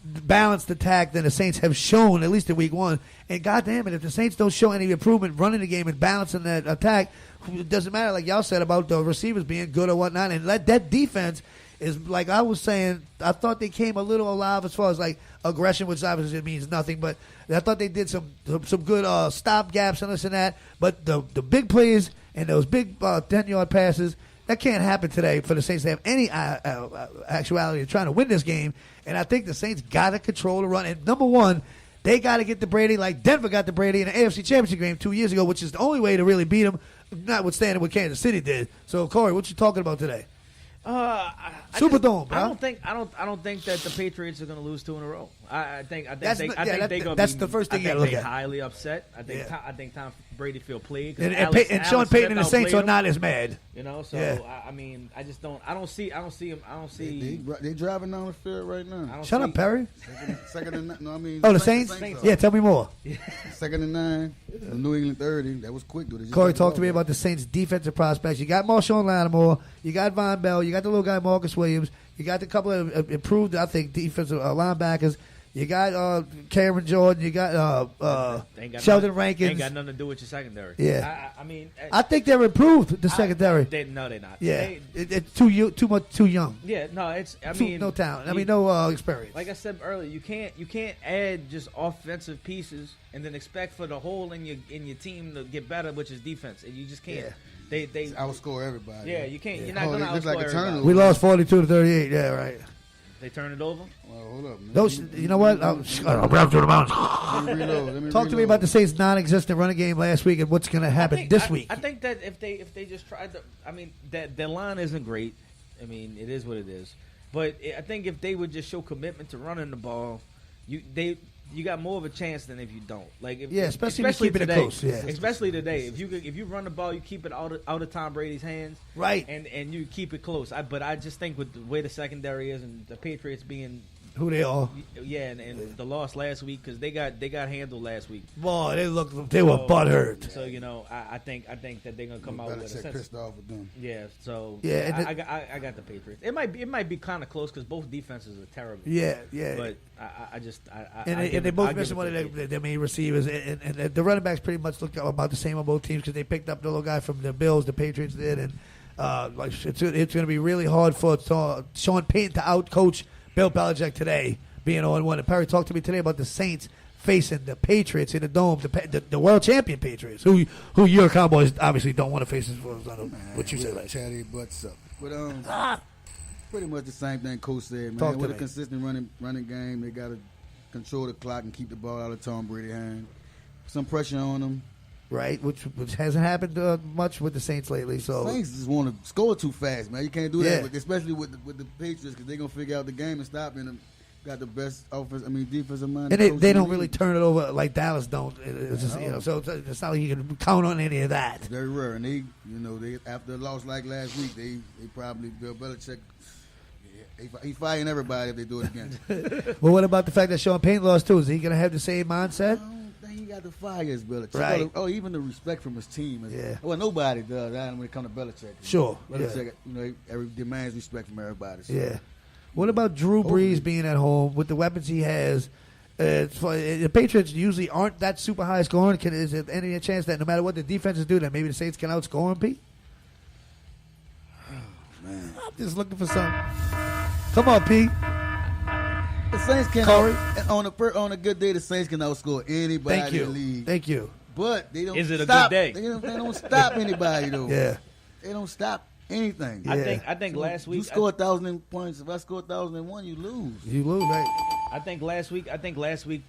balanced attack than the Saints have shown, at least in week 1. And goddamn it, if the Saints don't show any improvement running the game and balancing that attack, it doesn't matter, like y'all said about the receivers being good or whatnot. And that defense is, like I was saying, I thought they came a little alive as far as like aggression, which obviously means nothing. But I thought they did some good stop gaps and this and that. But the big plays and those big 10-yard passes, that can't happen today for the Saints to have any actuality of trying to win this game. And I think the Saints got to control the run. And number one, they got to get the Brady like Denver got the Brady in the AFC Championship game 2 years ago, which is the only way to really beat them, notwithstanding what Kansas City did. So, Corey, what you talking about today? Superdome, bro. I don't think that the Patriots are going to lose 2 in a row. I think that's the first thing you got to look at. Highly upset. I think Tom Brady feel played. And Sean Payton and the Saints are not as mad. You know, so I mean, I just don't. I don't see him. I don't see. They driving down the field right now. Shut up, Perry. Second and 9. No, I mean. Oh, the Saints? Yeah, tell me more. 2nd and 9. New England 30. That was quick, dude. Corey, talk to me about the Saints' defensive prospects. You got Marshawn Lattimore. You got Von Bell. You got the little guy Marcus Williams. You got the couple of improved, I think, defensive linebackers. You got Cameron Jordan. You got Sheldon Rankins. Ain't got nothing to do with your secondary. Yeah. I mean, I think they're improved, the secondary. No, they're not. Yeah. It's too young. Yeah, no, it's. I mean, no talent. I mean, no experience. Like I said earlier, you can't add just offensive pieces and then expect for the whole in your team to get better, which is defense, and you just can't. Yeah. They outscore everybody. Yeah, you can't. You're not going to outscore everybody. We lost 42-38. Yeah, right. They turn it over. Well, hold up, man. Those, you know what? Talk to me about the Saints' non-existent running game last week and what's going to happen this week. I think that if they just tried to, I mean, that their line isn't great. I mean, it is what it is. But I think if they would just show commitment to running the ball, you got more of a chance than if you don't. Like especially keeping today, it close. Yeah. Especially today, if you run the ball, you keep it out of Tom Brady's hands, right? And you keep it close. But I just think with the way the secondary is and the Patriots being who they are, and the loss last week because they got handled last week. Boy, they were butthurt. So I think that they're gonna come out with a sense. Pissed off with them. Yeah. So yeah, I got the Patriots. It might be kind of close because both defenses are terrible. Yeah. But they both missing one of their main receivers, and the running backs pretty much look about the same on both teams because they picked up the little guy from the Bills. The Patriots did, and it's going to be really hard for Sean Payton to outcoach Bill Belichick today, being 0-1. And Perry talked to me today about the Saints facing the Patriots in the Dome, the world champion Patriots, who your Cowboys obviously don't want to face. What you said last year. Chatty butts up. But pretty much the same thing Coach said, man. With a consistent running game, they got to control the clock and keep the ball out of Tom Brady's hand. Some pressure on them. Right, which hasn't happened much with the Saints lately. So Saints just want to score too fast, man. You can't do that, especially with the Patriots because they're gonna figure out the game and stop them. Got the best defensive mind. And they don't really turn it over like Dallas don't. It's just, so it's not like you can count on any of that. It's very rare, and they after a loss like last week, they probably Bill Belichick. He's fighting everybody if they do it again. Well, what about the fact that Sean Payton lost too? Is he gonna have the same mindset? He got the fires, Belichick. Right. Even the respect from his team. Well, nobody does that when it comes to Belichick. Sure. Belichick, demands respect from everybody. So. Yeah. What about Drew Brees being at home with the weapons he has? The Patriots usually aren't that super high scoring. Is there any chance that no matter what the defenses do, that maybe the Saints can outscore them, Pete? Oh, man. I'm just looking for something. Come on, Pete. The Saints can on a good day. The Saints can outscore anybody in the league. Thank you. But they don't. Is it stop. a good day? They don't stop anybody though. Yeah. They don't stop anything. Yeah. I think last week you score 1,000 points. If I score 1,001, you lose. You lose, right? I think last week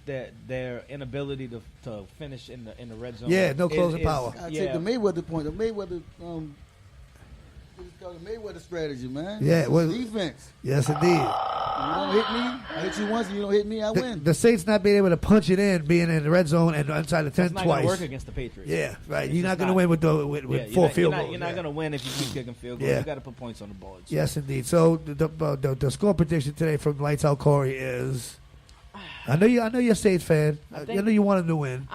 that their inability to finish in the red zone. Yeah, no closing power. I take the Mayweather point. The Mayweather. The Mayweather strategy, man. Yeah, it was defense. Yes, indeed. You don't hit me. I hit you once, and you don't hit me. I win. The Saints not being able to punch it in, being in the red zone and inside the 10 it's not twice. Gonna work against the Patriots. Yeah, right. You're not going to win with four field goals. You're not going to win if you keep kicking field goals. You got to put points on the board. So. Yes, indeed. So the score prediction today from Lights Out Corey is. I know you're a Saints fan. I know you want them to win.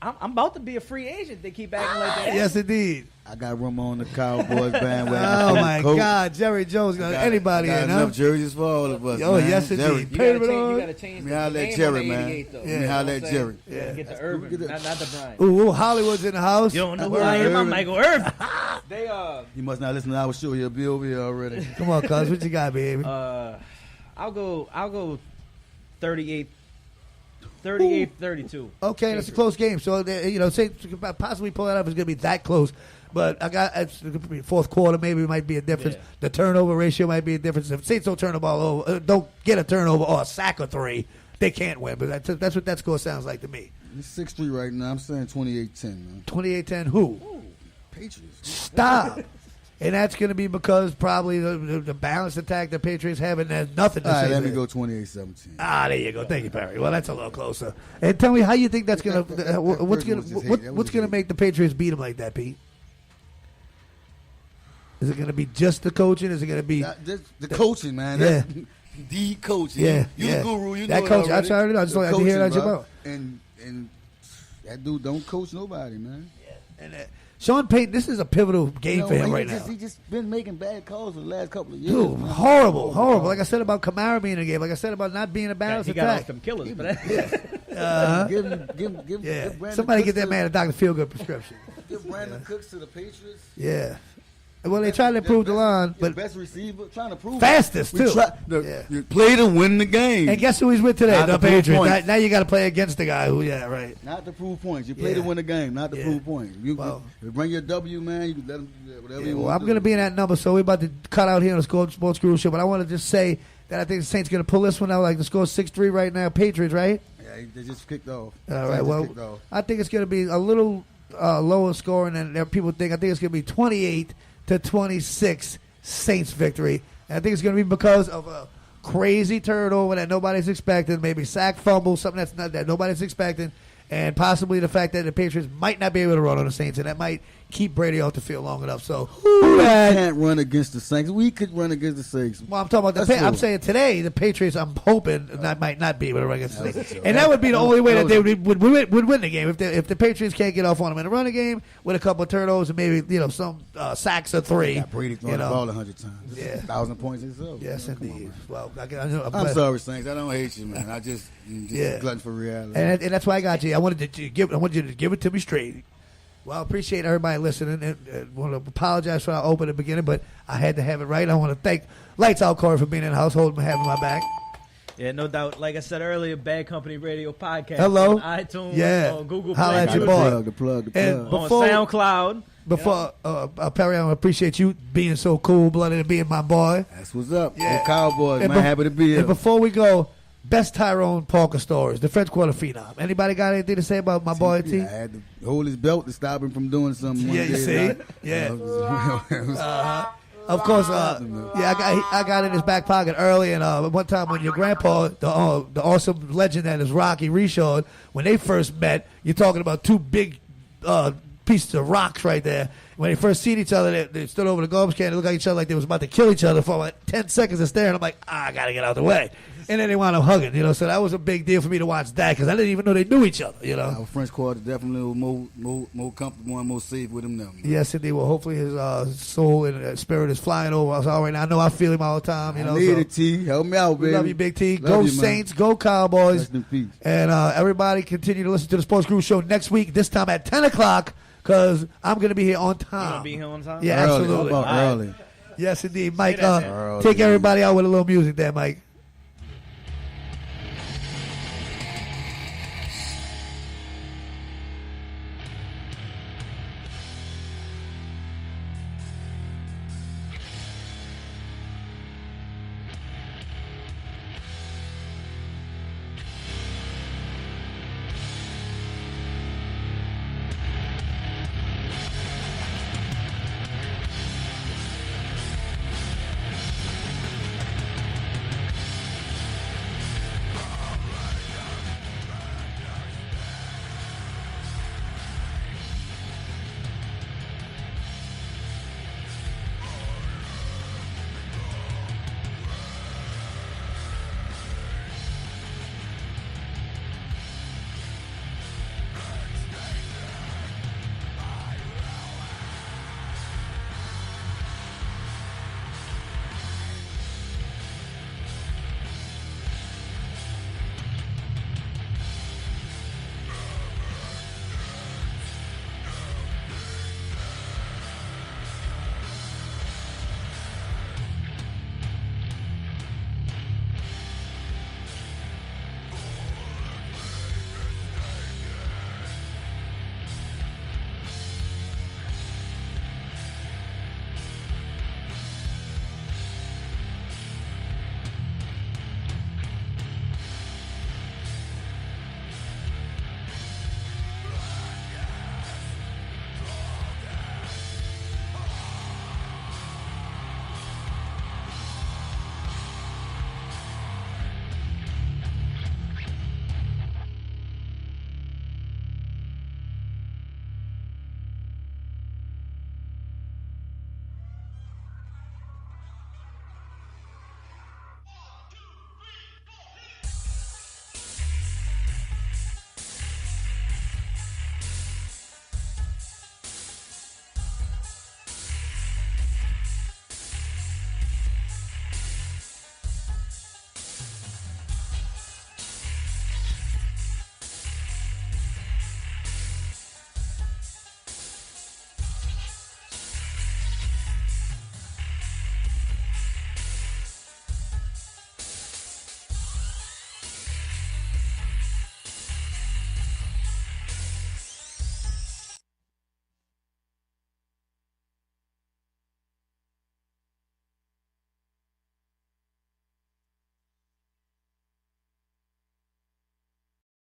I'm about to be a free agent. They keep acting like that. Yes, indeed. I got room on the Cowboys bandwagon. Oh my God, Jerry Jones got anybody in. Enough jerseys for all of us. Oh man. yes, Jerry. indeed. You got to change. Me holler at Jerry, man. Me holler at Jerry. Yeah. Get the Irvin, not the Bryant. Ooh, Hollywood's in the house. You don't know who I am. I'm Michael Irvin. They You must not listen to our show. He'll be over here already. Come on, cuz. What you got, baby? I'll go 38-32. Okay, that's a close game. So, Saints possibly pull that up. It's going to be that close. But it's going to be fourth quarter. Maybe it might be a difference. Yeah. The turnover ratio might be a difference. If Saints don't turn the ball over, don't get a turnover or a sack or three, they can't win. But that's what that score sounds like to me. It's 6-3 right now. I'm saying 28-10, man. 28-10 who? Ooh, Patriots. Stop. And that's going to be because probably the balanced attack the Patriots have, and there's nothing to say. All right, let me go 28-17. There you go. Thank you, Perry. Well, that's a little closer. And tell me how you think that's going to what's going to make the Patriots beat them like that, Pete? Is it going to be just the coaching? Is it going to be the coaching, man? Yeah. The coaching. Yeah. You the guru. You that know coach. I already know. I just like to hear that your mouth. And that dude don't coach nobody, man. Yeah. And Sean Payton, this is a pivotal game for him right now. He just been making bad calls for the last couple of years. Dude, horrible. Like I said about Kamara being in the game. Like I said about not being a balanced He attack. got off them killers, but Give Somebody get that man a Dr. Feelgood prescription. Give Brandon Cooks to the Patriots. Yeah. Well, they tried to improve the line, but best receiver, trying to prove fastest too. You play to win the game. And guess who he's with today? Not The to prove Patriots. points. Now you got to play against the guy who, right. Not to prove points. You play to win the game, not to prove points. You bring your W, man. You can let them do whatever you want. Well, I'm going to be in that number, so we're about to cut out here on the Sports Guru Show. But I want to just say that I think the Saints going to pull this one out. Like the score 6-3 right now. Patriots, right? Yeah, they just kicked off. All right. Well, I think it's going to be a little lower scoring than people think. I think it's going to be 28-26 Saints victory. And I think it's going to be because of a crazy turnover that nobody's expecting, maybe sack fumble, something that nobody's expecting, and possibly the fact that the Patriots might not be able to run on the Saints, and that might keep Brady off the field long enough. So who can't run against the Saints? We could run against the Saints. Well, I'm talking about I'm saying today the Patriots. I'm hoping might not be able to run against the Saints, and that would be the only way that they would win the game if the Patriots can't get off on them in the running game with a couple of turnovers and maybe some sacks or 3. Brady throwing the ball 100 times. Yeah, 1,000 points himself. Yes, indeed. Well, I'm sorry, Saints. I don't hate you, man. I just a glutton for reality, and that's why I got you. I wanted you to give it to me straight. Well, I appreciate everybody listening, and want to apologize for our open at the beginning, but I had to have it right. I want to thank Lights Out Corey for being in the household and having my back. Yeah, no doubt. Like I said earlier, Bad Company Radio Podcast. Hello. On iTunes, on Google Play. Holla at your boy. The plug. And on SoundCloud. Before, Perry, I appreciate you being so cool-blooded and being my boy. That's what's up. Yeah. Cowboys, man. Happy to be here. And before we go, best Tyrone Parker stories, the French Quarter phenom. Anybody got anything to say about my boy T? I had to hold his belt to stop him from doing something. Yeah, you see? Of course, I got in his back pocket early, and one time when your grandpa, the awesome legend that is Rocky Rishard, when they first met, you're talking about two big pieces of rocks right there. When they first seen each other, they stood over the garbage can and looked at each other like they was about to kill each other for like 10 seconds of staring. I'm like, I got to get out of the way. And then they wound up hugging, so that was a big deal for me to watch that because I didn't even know they knew each other, Our French Quarter definitely was more comfortable and more safe with him now. Yes, indeed. Well, hopefully his soul and spirit is flying over us all right now. I know I feel him all the time, I need it, T. Help me out, baby. Love you, Big T. Go Saints. Go Cowboys. Rest in peace. And everybody continue to listen to the Sports Guru Show next week, this time at 10 o'clock, because I'm going to be here on time. You going to be here on time? Yeah, early. absolutely. How about early? Yes, indeed. Mike, take everybody out with a little music there, Mike.